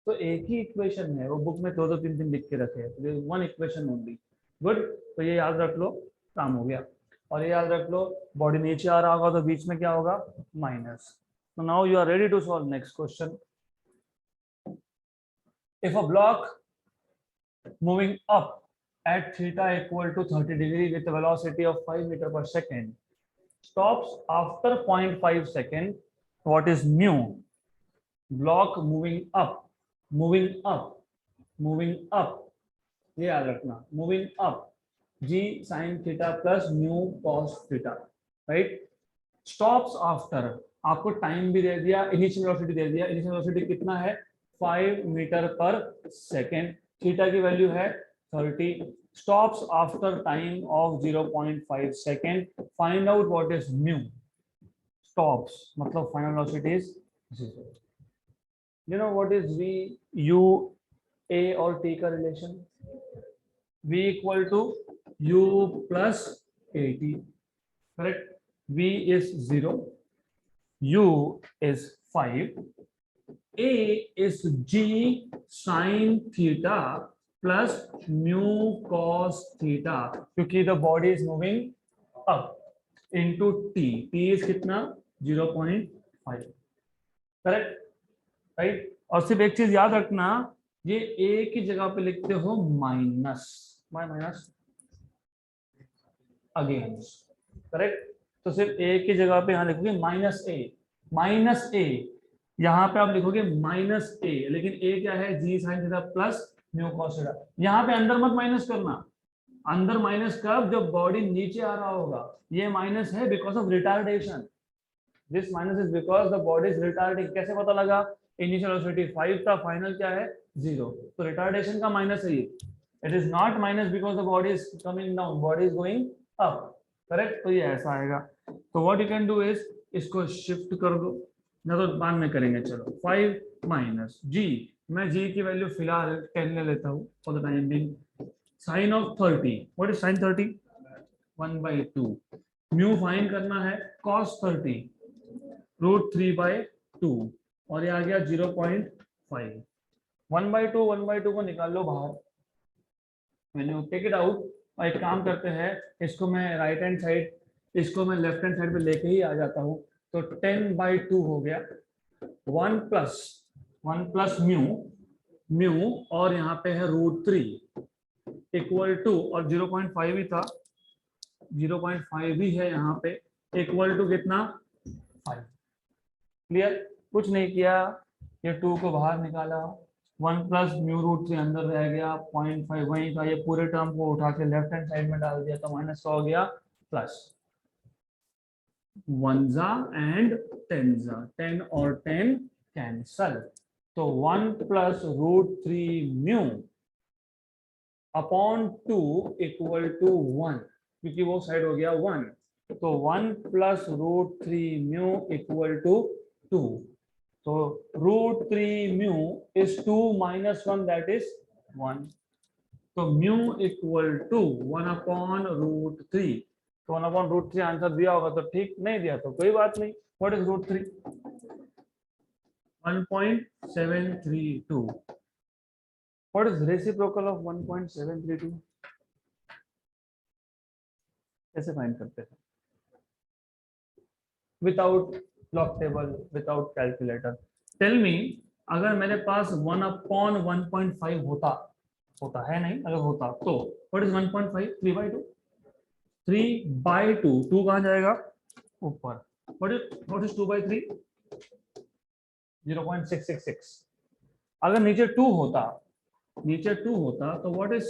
तो एक ही इक्वेशन है, वो बुक में 2-3 लिख के रखे हैं, वन इक्वेशन ओनली. गुड. तो ये याद रख लो, काम हो गया. और ये याद रख लो, बॉडी नीचे आ रहा होगा तो बीच में क्या होगा? माइनस. तो now you are ready to solve next question. If a block moving up at theta equal to 30 degree with a velocity of 5 meter per second stops after 0.5 second, what is mu? Block moving up, ये याद रखना, moving up, g sin theta plus mu cos theta. Right. stops after, आपको time भी दे दिया, initial velocity दे दिया. Initial velocity कितना है? 5 metre पर सेकेंड. थीटा की वैल्यू है 30. Stops after time of 0.5 second. Find out what is mu. Stops मतलब final velocity is 0. You know what is v? u A और टी का relation, v equal to u plus A T, correct. v is 0, u is 5, a is g sin theta plus mu cos theta, क्योंकि the body is moving up into t, t is कितना 0.5, correct, right. और सिर्फ एक चीज याद रखना, ये a की जगह पे लिखते हो माइनस, माइनस अगेंस्ट, करेक्ट। तो सिर्फ a की जगह पे यहां लिखोगे माइनस ए, माइनस ए, यहाँ पे आप लिखोगे माइनस ए, लेकिन a क्या है, G sine theta plus mu cos theta. यहाँ पे अंदर मत माइनस करना, अंदर माइनस कब, जब बॉडी नीचे आ रहा होगा। ये माइनस है because of retardation, this minus is because the body is retarding. कैसे पता लगा, इनिशियल वेलोसिटी 5 था, फाइनल क्या है 0, तो रिटार्डेशन का माइनस है ये। It is not minus because the body is coming down, body is going up, correct. तो ये ऐसा आएगा। तो what you can do is, इसको शिफ्ट कर दो, ना तो बाद में करेंगे। चलो 5 माइनस जी, मैं जी की वैल्यू फिलहाल 10 ले लेता हूँ for the time being. Sine of 30, what is sine 30, 1/2। Mu find करना है, cos 30 √3/2, और ये आ गया 0.5। 1/2 को निकाल लो बाहर, मैंने टेक इट आउट। और एक काम करते हैं, इसको मैं राइट हैंड साइड, इसको मैं लेफ्ट हैंड साइड पे लेके ही आ जाता हूँ। तो 10/2 हो गया, 1 प्लस म्यू और यहाँ पे है √3 इक्वल टू, और 0.5 ही था, 0.5 ही है यहाँ पे, इक्वल टू कितना 5। क्लियर, कुछ नहीं किया, ये 2 को बाहर निकाला, 1 प्लस म्यू √3 अंदर रह गया, 0.5 वहीं था, ये पूरे टर्म को उठा के लेफ्ट हैंड साइड में डाल दिया, तो माइनस का हो गया प्लस। 1 एंड 10 और 10 कैंसल, तो 1 plus √3 mu upon 2 equal to 1, क्योंकि वो साइड हो गया 1, तो 1 प्लस √3 म्यू इक्वल टू 2। तो √3 mu is 2 minus 1, that is 1। तो म्यू इक्वल टू 1 अपॉन √3, तो 1 अपॉन √3 आंसर दिया होगा तो ठीक, नहीं दिया तो कोई बात नहीं। What is √3, 1.732। What is reciprocal of 1.732, कैसे फाइंड करते हैं, without log table, without calculator. Tell me, अगर मेरे पास 1 अपॉन 1.5 होता है नहीं, अगर होता तो व्हाट इज 1.5, 3/2, 3/2, 2 कहां जाएगा ऊपर। What is 2/3, 0.666। अगर नीचे 2 होता, तो व्हाट इज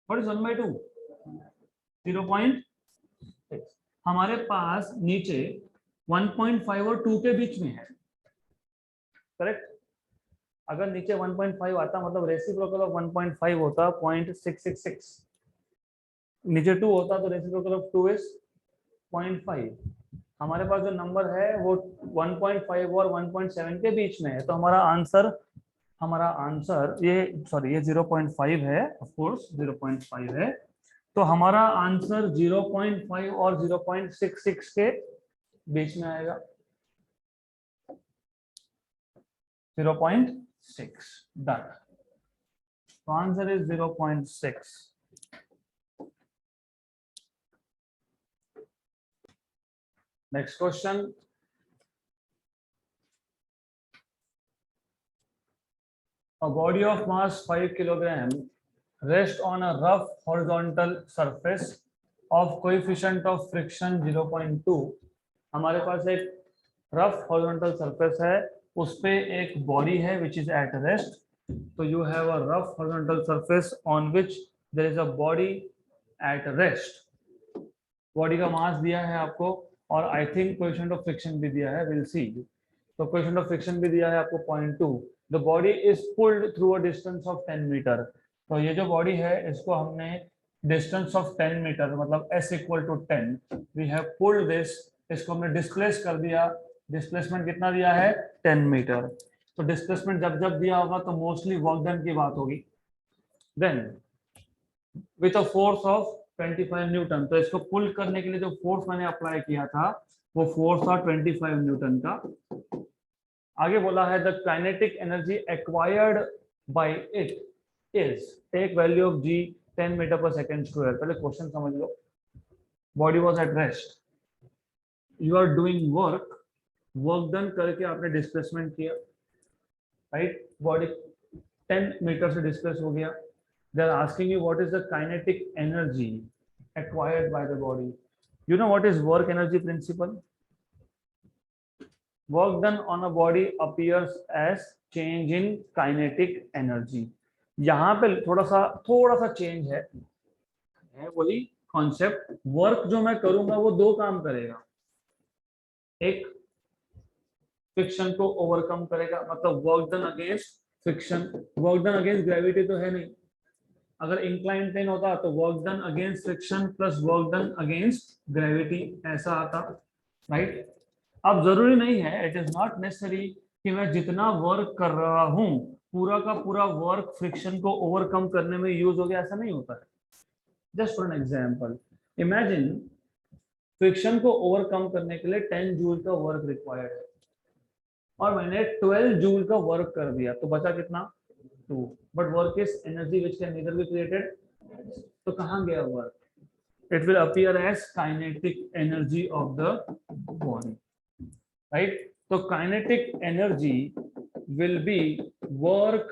1/2, 0.6। हमारे पास नीचे 1.5 और 2 के बीच में है, करेक्ट। अगर नीचे 1.5 आता, मतलब रेसिप्रोकल ऑफ 1.5 होता 0.666, नीचे 2 होता तो रेसिप्रोकल ऑफ 2 इज 0.5। हमारे पास जो नंबर है वो 1.5 और 1.7 के बीच में है, तो हमारा आंसर ये 0.5 है, ऑफ कोर्स 0.5 है, तो हमारा आंसर 0.5 और 0.66 के बीच में आएगा, 0.6, डन। तो answer is 0.6। Next question, a body of mass 5 kilogram rests on a rough horizontal surface of coefficient of friction 0.2। हमारे पास एक रफ हॉरिजॉन्टल सरफेस है, उस पे एक बॉडी है विच इज एट रेस्ट। तो you have a rough horizontal surface on which there is a body at rest. Body का मास दिया है आपको, और I think coefficient of friction भी दिया है, विल सी। तो कोएफिशिएंट ऑफ फ्रिक्शन भी दिया है आपको 0.2। The body is pulled through a distance of 10 metre. तो ये जो बॉडी है इसको हमने डिस्टेंस ऑफ 10 मीटर, मतलब s equal to 10, we have pulled this, इसको हमने डिस्प्लेस कर दिया। डिस्प्लेसमेंट कितना दिया है 10 मीटर। तो डिस्प्लेसमेंट जब जब दिया होगा तो मोस्टली वर्क डन की बात होगी। Then with a force of 25 newton, तो इसको पुल करने के लिए जो फोर्स मैंने अप्लाई किया था वो फोर्स था 25 न्यूटन का। आगे बोला है the kinetic energy acquired by it is, take value of G 10 meter पर सेकंड स्क्वायर। पहले क्वेश्चन समझ लो। Body was at rest, you are doing work, work done करके आपने डिस्प्लेसमेंट किया, राइट। बॉडी 10 मीटर से डिस्प्लेस हो गया। They are asking you what is the kinetic energy acquired by the body. You know what is work energy principle? Work done on a body appears as change in kinetic energy। यहाँ पे थोड़ा सा change है वही concept. Work जो मैं करूंगा वो दो काम करेगा, एक फ्रिक्शन को ओवरकम करेगा, मतलब work done against friction. Work done against gravity तो है नहीं, अगर इंक्लाइन प्लेन होता तो work done against friction plus work done against gravity ऐसा आता, राइट। अब जरूरी नहीं है, इट इज नॉट नेसेसरी कि मैं जितना वर्क कर रहा हूं पूरा का पूरा वर्क फ्रिक्शन को ओवरकम करने में यूज हो गया, ऐसा नहीं होता है। Just for an example, imagine friction को ओवरकम करने के लिए 10 जूल का वर्क रिक्वायर्ड है और मैंने 12 जूल का वर्क कर दिया, तो बचा कितना? 2। But work is energy which can neither be created, तो कहां गया work? It will appear as kinetic energy of the body, right? So kinetic energy will be work,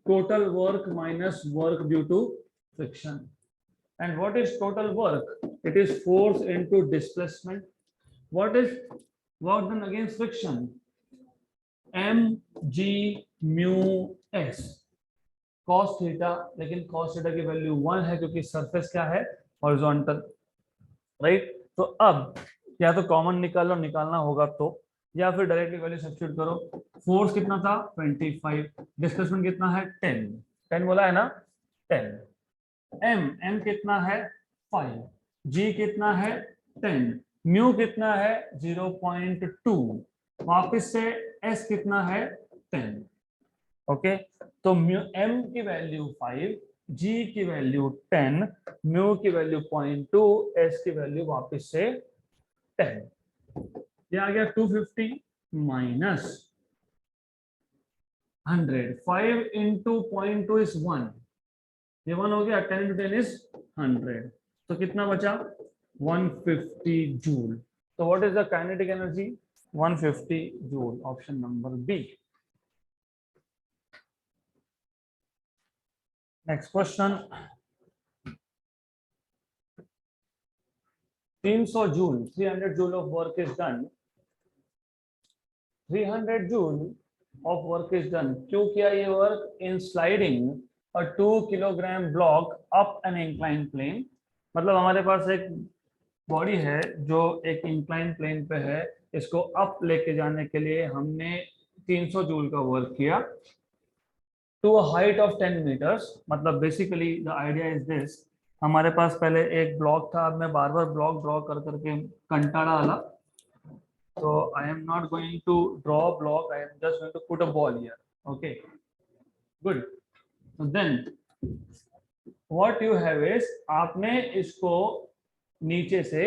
total work minus work due to friction. And what is total work? It is force into displacement. What is work done against friction? mg mu s cos theta, लेकिन cos theta की value 1 है क्योंकि surface क्या है? Horizontal, right. तो अब या तो कॉमन निकालो, निकालना होगा तो, या फिर डायरेक्टली वैल्यू सब्स्टिट्यूट करो। फोर्स कितना था? 25, डिस्प्लेसमेंट कितना है? 10 बोला है ना, 10। m कितना है? 5, g कितना है? 10, म्यू कितना है? 0.2, वापस से s कितना है? 10। ओके, तो m की वैल्यू 5, g की वैल्यू 10, म्यू की वैल्यू 0.2, s की वैल्यू वापस से 10। ये आ गया 250 माइनस 100, 5 इंटू 0.2 इज 1, ये 1 हो गया, 10 इंटू 10 इज 100, तो कितना बचा? 150 जूल। तो what is the kinetic energy? 150 joule, option number B. Next question, 300 joule, 300 joule of work is done, 300 joule of work is done. क्यों किया ये work? In sliding a 2 kilogram block up an incline plane. मतलब हमारे पास एक body है जो एक इंक्लाइन प्लेन पे है, इसको अप लेके जाने के लिए हमने 300 जूल का वर्क किया to a height of 10 meters. मतलब basically the idea is this, हमारे पास पहले एक ब्लॉक था, अब मैं बार बार ब्लॉक ड्रॉ कर करके कंटाड़ा आला, so I am not going to draw a block, I am just going to put a ball here, okay, good। So then what you have is, आपने इसको नीचे से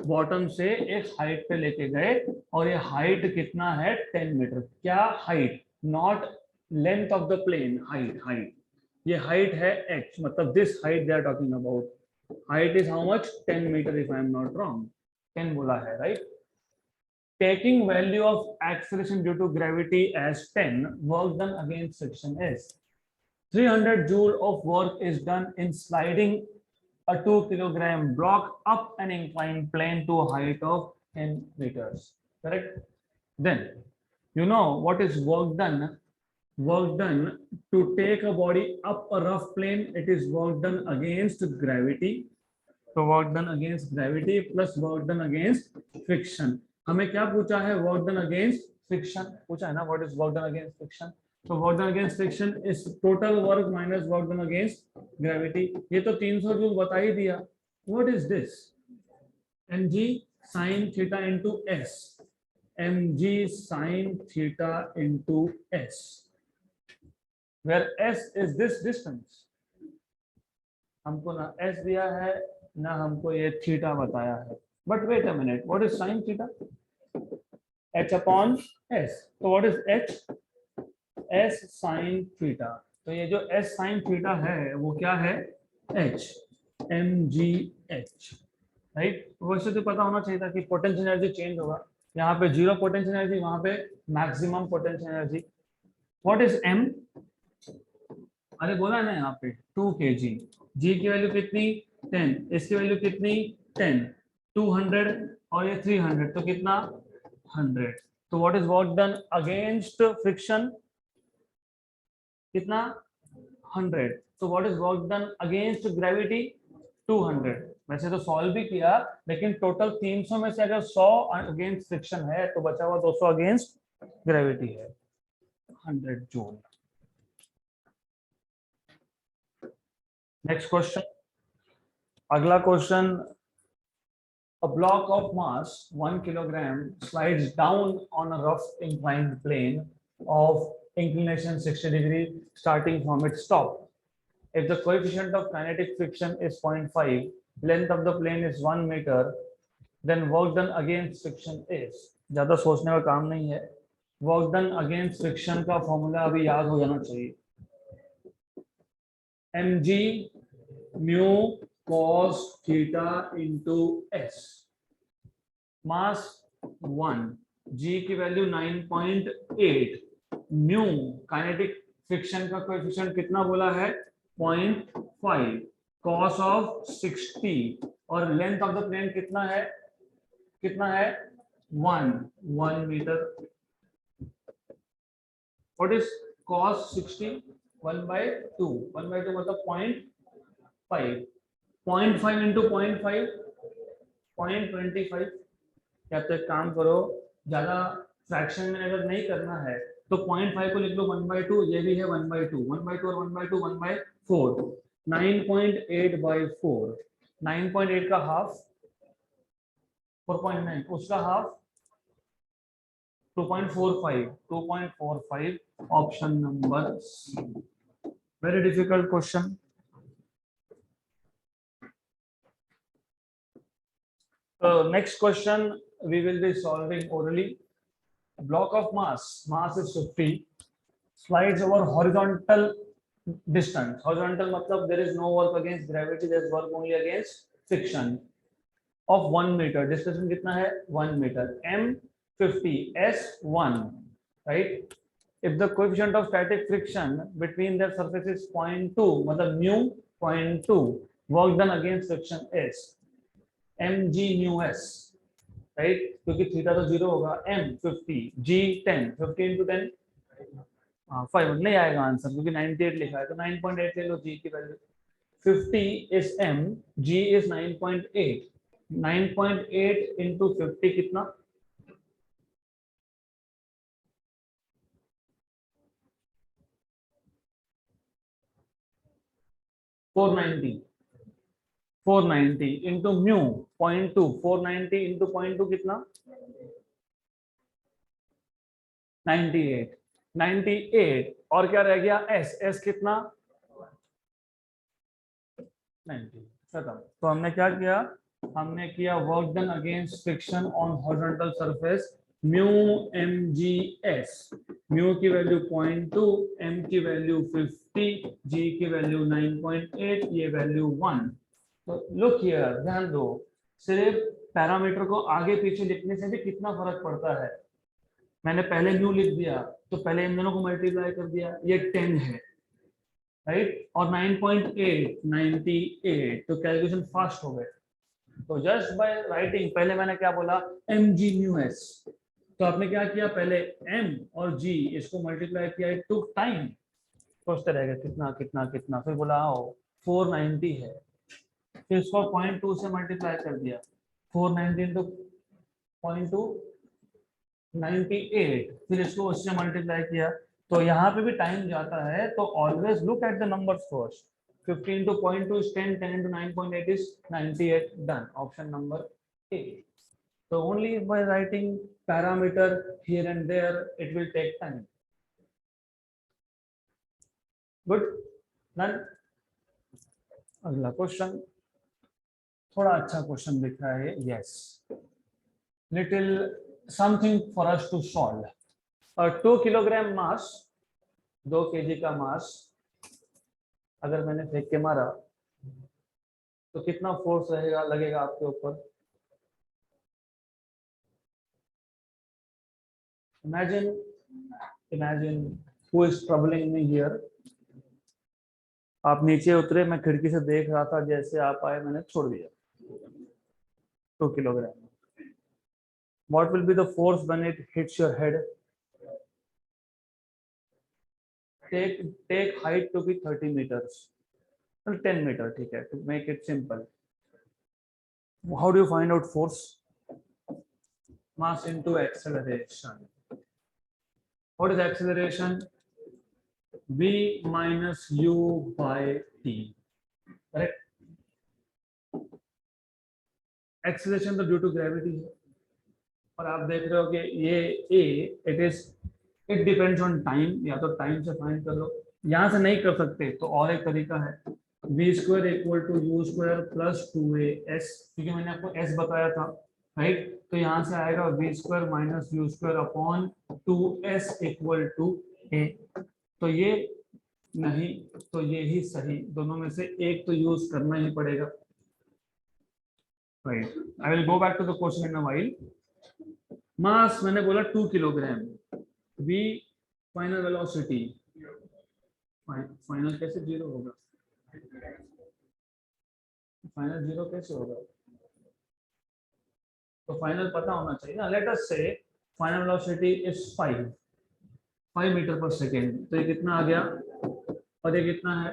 बॉटम से एक हाइट पे लेके गए और ये हाइट कितना है? 10 मीटर। क्या height? Not length of the plane, height. ये हाइट है h, मतलब this height they are talking about. Height is how much? 10 metre if I am not wrong, 10 बोला है, right. Taking value of acceleration due to gravity as 10, work done against friction is 300 joule of work is done in sliding a 2 kilogram block up an inclined plane to a height of 10 meters. Correct? Then, you know what is work done? Work done to take a body up a rough plane, it is work done against gravity. So work done against gravity plus work done against friction. हमें क्या पूछा है? Work done against friction पूछा है ना, what is work done against friction? तो work done against friction is total work minus work done against gravity. ये तो 300 जूल बता ही दिया। What is this? mg sin theta into s, mg sin theta into s, where s is this distance. हमको ना s दिया है ना हमको ये थीटा बताया है. But wait a minute, what is sin theta? h upon s. तो what is h? s sin theta. तो ये जो s sin थीटा है वो क्या है? h, mgh, right. वैसे तो पता होना चाहिए था कि पोटेंशियल एनर्जी चेंज होगा. यहाँ पे जीरो पोटेंशियल एनर्जी, वहां पे maximum potential energy. What is m? अरे बोला है ना यहाँ पे 2 kg. g की वैल्यू कितनी? 10. इसकी वैल्यू कितनी? 10. 200 और ये 300, तो कितना? 100. तो what is work done against friction? कितना? 100. तो what is work done against gravity? 200. वैसे तो सॉल्व भी किया, लेकिन टोटल 300 में से अगर 100 अगेंस्ट फ्रिक्शन है तो बचा हुआ 200 अगेंस्ट ग्रेविटी है. 100 जूल. Next question. अगला question. A block of mass 1 kilogram slides down on a rough inclined plane of inclination 60 degree starting from its top. If the coefficient of kinetic friction is 0.5, length of the plane is 1 meter, then work done against friction is. ज्यादा सोचने का काम नहीं है. Work done against friction का formula अभी याद हो जाना चाहिए. mg mu cos theta into s. मास 1, g की वैल्यू 9.8, म्यू काइनेटिक फ्रिक्शन का कोएफिशिएंट कितना बोला है? 0.5, cos ऑफ 60 और लेंथ ऑफ द प्लेन कितना है? कितना है? 1 मीटर. What is cos 60? 1/2. 1/2 मतलब 0.5. 0.5 इंटू 0.5 0.25. क्या तो एक काम करो, ज्यादा फ्रैक्शन में अगर नहीं करना है तो 0.5 को लिख लो 1/2. ये भी है 1/2. 1/2 और 1/2 1/4. 9.8/4. 9.8 का हाफ 4.9, उसका half 2.45. 2.45. Option number C. Very difficult question. Next question we will be solving orally. A block of mass is 50, slides over horizontal distance. Horizontal मतलब there is no work against gravity, there is work only against friction, of 1 meter. Distance कितना है? 1 meter. m 50, s 1, right? If the coefficient of static friction between their surfaces 0.2, मतलब mu 0.2, work done against friction is mg mu s, right. क्योंकि theta तो 0 होगा. m 50, g 10. 50 into 10 5 नहीं आएगा answer क्योंकि 98 लिखा है. तो 9.8 ले लो g की value. 50 is m, g is 9.8. 9.8 into 50 कितना? 490. 490 into mu 0.2. 490 into 0.2 कितना? 98. 98 और क्या रह गया? s. s कितना? 90. खत्म. तो हमने क्या किया? हमने किया work done against friction on horizontal surface mu mgs. Mu की वैल्यू 0.2, m की वैल्यू 50, g की वैल्यू 9.8, ये वैल्यू 1. तो लुक हियर, ध्यान दो, सिर्फ पैरामीटर को आगे पीछे लिखने से भी कितना फर्क पड़ता है. मैंने पहले म्यू लिख दिया तो पहले इन दोनों को मल्टीप्लाई कर दिया, ये 10 है, राइट. और 9.8 98, तो कैलकुलेशन फास्ट हो गए. तो जस्ट बाय राइटिंग पहले मैंने क्या बोला? mg mu s. तो आपने क्या किया? पहले m और g इसको मल्टीप्लाई किया. It took time. सोचते रह गए कितना कितना कितना, फिर बोला आओ 490 है, फिर इसको 0.2 से मल्टीप्लाई कर दिया. 490 into 0.2 98, फिर इसको उससे मल्टीप्लाई किया. तो यहाँ पे भी टाइम जाता है, तो always look at the numbers first. 50 into 0.2 is 10, 10 into 9.8 is 98. Done. Option number A. So only by writing parameter here and there, it will take time. Good. Then अगला क्वेश्चन थोड़ा अच्छा क्वेश्चन दिख रहा है. Yes. Little something for us to solve. 2 kilogram mass, 2 kg का मास अगर मैंने फेंक के मारा तो कितना फोर्स रहेगा लगेगा आपके ऊपर? imagine who is troubling me here. आप नीचे उतरे, मैं खिड़की से देख रहा था, जैसे आप आए मैंने छोड़ दिया. 2 kilogram. What will be the force when it hits your head? Take height to be 30 meters. Well, 10 meter, ठीक है, to make it simple. How do you find out force? Mass into acceleration. What is acceleration? V minus U by T. Correct? Acceleration तो due to gravity है. और आप देख रहे हो कि ये A, it depends on time. या तो टाइम से फाइंड कर लो, यहाँ से नहीं कर सकते तो और एक तरीका है, v square equal to u square plus 2as, क्योंकि मैंने आपको s बताया था, राइट. तो यहाँ से आएगा v square minus u square upon 2s equal to a. तो ये नहीं तो ये ही सही, दोनों में से एक तो यूज करना ही पड़ेगा, right. I will go back to the question in a while. Mass मैंने बोला 2 kilogram. v final velocity, final कैसे जीरो होगा? फाइनल जीरो कैसे होगा? तो फाइनल पता होना चाहिए ना. लेट अस से फाइनल वेलोसिटी इज 5 मीटर पर सेकेंड. तो ये कितना आ गया और ये कितना है?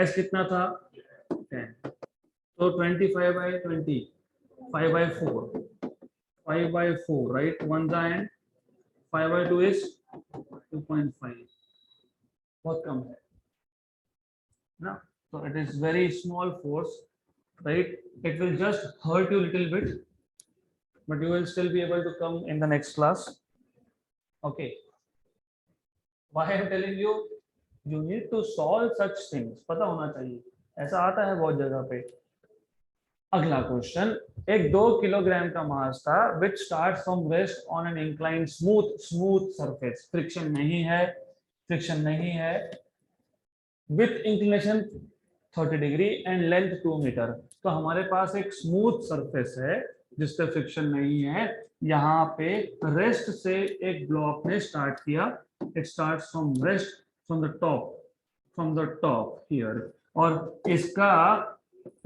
s कितना था? 10. तो 25 by 20, 5 by 4, 5 by 4, right? 1 and 5 by 2 is 2.5. बहुत कम है ना. So it is very small force, right? It will just hurt you little bit, but you will still be able to come in the next class. Okay. Why I am telling you? You need to solve such things. पता होना चाहिए, ऐसा आता है बहुत जगह पे. अगला क्वेश्चन, एक 2 किलोग्राम का मास था, which starts from rest on an inclined smooth surface. Friction नहीं है, with inclination 30 degree and length 2 metre. तो हमारे पास एक स्मूथ सरफेस है जिस पे फ्रिक्शन नहीं है. यहाँ पे रेस्ट से एक ब्लॉक ने स्टार्ट किया. It starts from rest from the top here, और इसका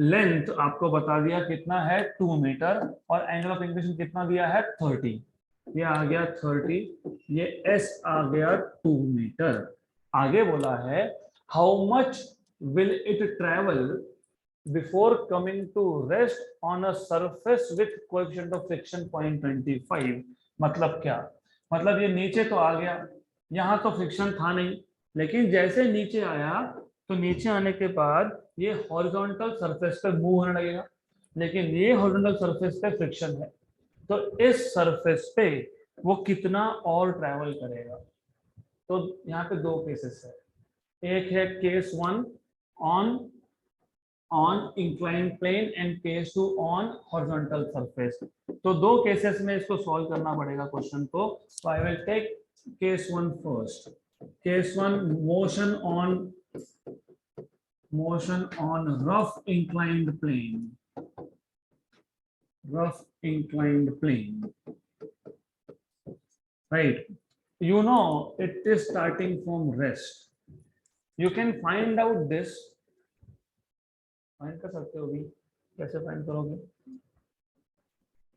लेंथ आपको बता दिया कितना है 2 मीटर, और एंगल ऑफ इंक्लिनेशन कितना दिया है 30. ये आ गया 30, ये एस आ गया 2 मीटर. आगे बोला है how much will it travel before coming to rest on a surface with coefficient of friction 0.25. मतलब क्या? मतलब ये नीचे तो आ गया, यहाँ तो फ्रिक्शन था नहीं, लेकिन जैसे नीचे आया तो नीचे आने के बाद ये हॉरिजॉन्टल सरफेस पे मूव होने लगेगा, लेकिन ये हॉरिजॉन्टल सरफेस पे फ्रिक्शन है. तो इस सरफेस पे वो कितना और ट्रैवल करेगा? तो यहाँ पे 2 केसेस है. एक है case 1 on inclined plane and case 2 on horizontal surface. तो 2 केसेस में इसको सॉल्व करना पड़ेगा क्वेश्चन को. So I will take case 1 first. Case 1, motion on rough inclined plane. Right. You know it is starting from rest. You can find out this. Find कर सकते हो भी, कैसे फाइंड करोगे?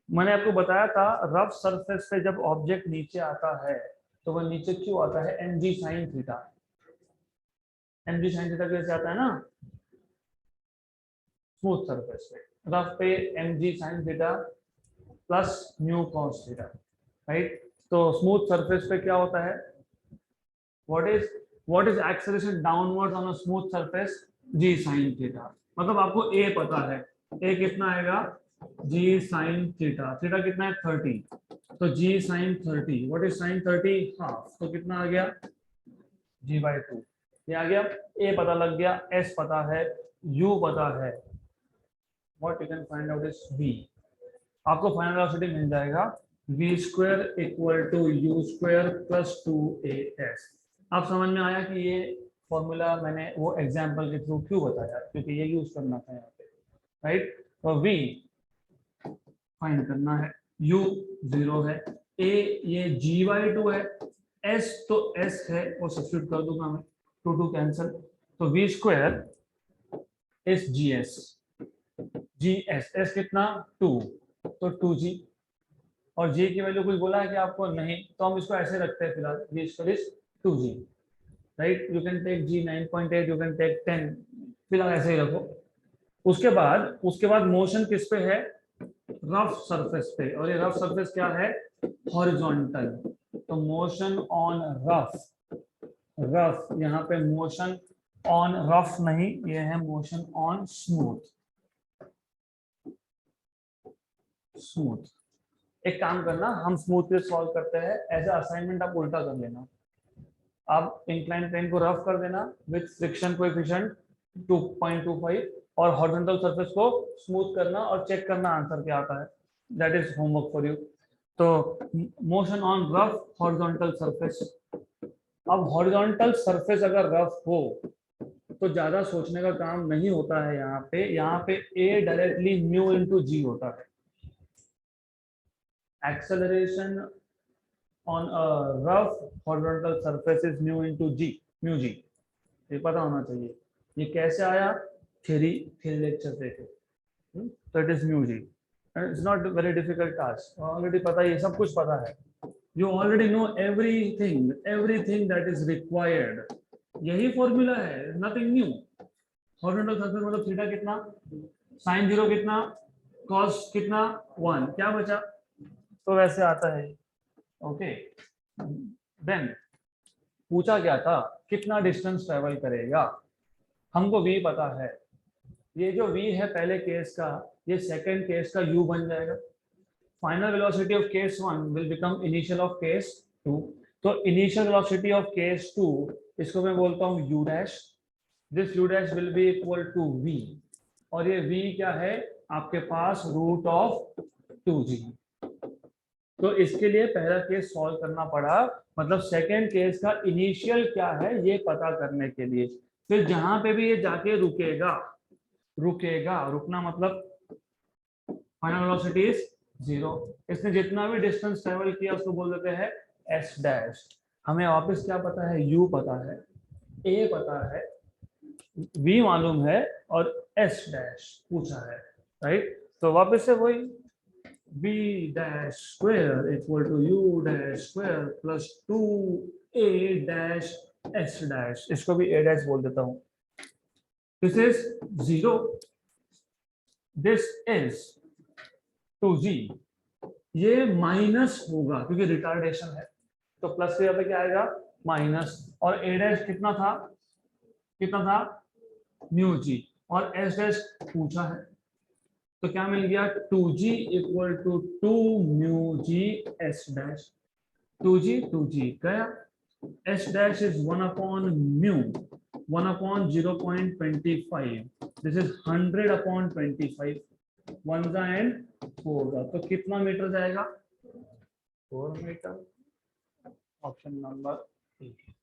मैंने आपको बताया था रफ सरफेस पे जब ऑब्जेक्ट नीचे आता है तो वह नीचे क्यों आता है? mg sin theta. mg sin theta कैसे आता है ना? स्मूथ सरफेस पे, रफ पे mg sin theta plus mu cos theta, right. तो स्मूथ सरफेस पे क्या होता है? what is acceleration downwards on a smooth surface? g sin theta. मतलब आपको a पता है, a कितना आएगा जी साइन थीटा, थीटा कितना है 30, तो G sine 30, what is sine 30 half, तो कितना आ गया g/2, ये आ गया। ए पता लग गया, एस पता है, यू पता है, what you can find out is v, आपको फाइनल वेलोसिटी मिल जाएगा v square equal to u square plus 2as। आप समझ में आया कि ये फॉर्मूला मैंने वो एग्जांपल के थ्रू क्यों बताया, क्योंकि ये यूज करना था यहाँ पे, राइट। तो v फाइंड करना है, u 0 है, a ये g/2 है, s तो s है वो सब्स्टिट्यूट कर दूंगा मैं, 2 कैंसिल, तो v square is gs, s कितना 2, तो 2g, और g की वैल्यू कुछ बोला है कि आपको नहीं, तो हम इसको ऐसे रखते हैं फिलहाल, v square is 2g, right. You can take g 9.8, you can take 10, फिलहाल ऐसे ही रखो। उसके बाद मोशन किस पे है, रफ सरफेस पे, और ये रफ सरफेस क्या है, हॉरिजॉन्टल, तो मोशन ऑन रफ यहाँ पे मोशन ऑन रफ नहीं, ये है मोशन ऑन स्मूथ। एक काम करना, हम स्मूथ पे सॉल्व करते हैं, एज अ असाइनमेंट आप उल्टा कर लेना, आप इंक्लाइन प्लेन को रफ कर देना विद फ्रिक्शन कोएफिशिएंट 2.25 और हॉरिजॉन्टल सरफेस को स्मूथ करना और चेक करना आंसर क्या आता है, that is homework for you. तो motion on rough horizontal surface, अब हॉरिजॉन्टल सरफेस अगर रफ हो तो ज्यादा सोचने का काम नहीं होता है, यहाँ पे ए डायरेक्टली म्यू इनटू जी होता है, acceleration on a rough horizontal surface is mu into g, mu g, ये पता होना चाहिए। ये कैसे आया, थ्योरी लेक्चर देखे, तो it is mu g, it's not very difficult task, already पता है, ये सब कुछ पता है, you already know everything that is required, यही फॉर्मूला है, नथिंग न्यू। हॉरिजॉन्टल सरफेस मतलब थीटा कितना, साइन 0 कितना, कॉस कितना 1, क्या बचा, तो वैसे आता है। ओके, देन पूछा क्या था, कितना डिस्टेंस ट्रेवल करेगा, हमको v पता है, ये जो v है पहले केस का, ये सेकंड केस का u बन जाएगा, final velocity of case 1 will become initial of case 2, तो इनिशियल वेलोसिटी ऑफ केस 2 इसको मैं बोलता हूँ u dash, this u dash will be equal to v, और ये v क्या है आपके पास रूट ऑफ 2g, तो इसके लिए पहला केस सॉल्व करना पड़ा, मतलब सेकेंड केस का इनिशियल क्या है ये पता करने के लिए, फिर जहां पे भी ये जाके रुकना मतलब फाइनल वेलोसिटी इज 0, इसने जितना भी डिस्टेंस ट्रेवल किया उसको बोल देते हैं s डैश। हमें वापस क्या पता है, u पता है, a पता है, v मालूम है, और s डैश पूछा है, राइट। तो वापस से वही v dash square equal to u dash square plus 2a dash s dash, इसको भी a dash बोल देता हूं, this is 0, this is 2g, ये माइनस होगा क्योंकि रिटार्डेशन है, तो प्लस के यहाँ पे क्या आएगा माइनस, और a dash कितना था म्यू जी, और s dash पूछा है, तो क्या मिल गया 2g equal to 2 mu g s dash, 2g गया, s dash is 1 upon mu, 1 upon 0.25, this is 100 upon 25, 1 का एंड 4 का, तो कितना मीटर जाएगा 4 मीटर, ऑप्शन नंबर 8।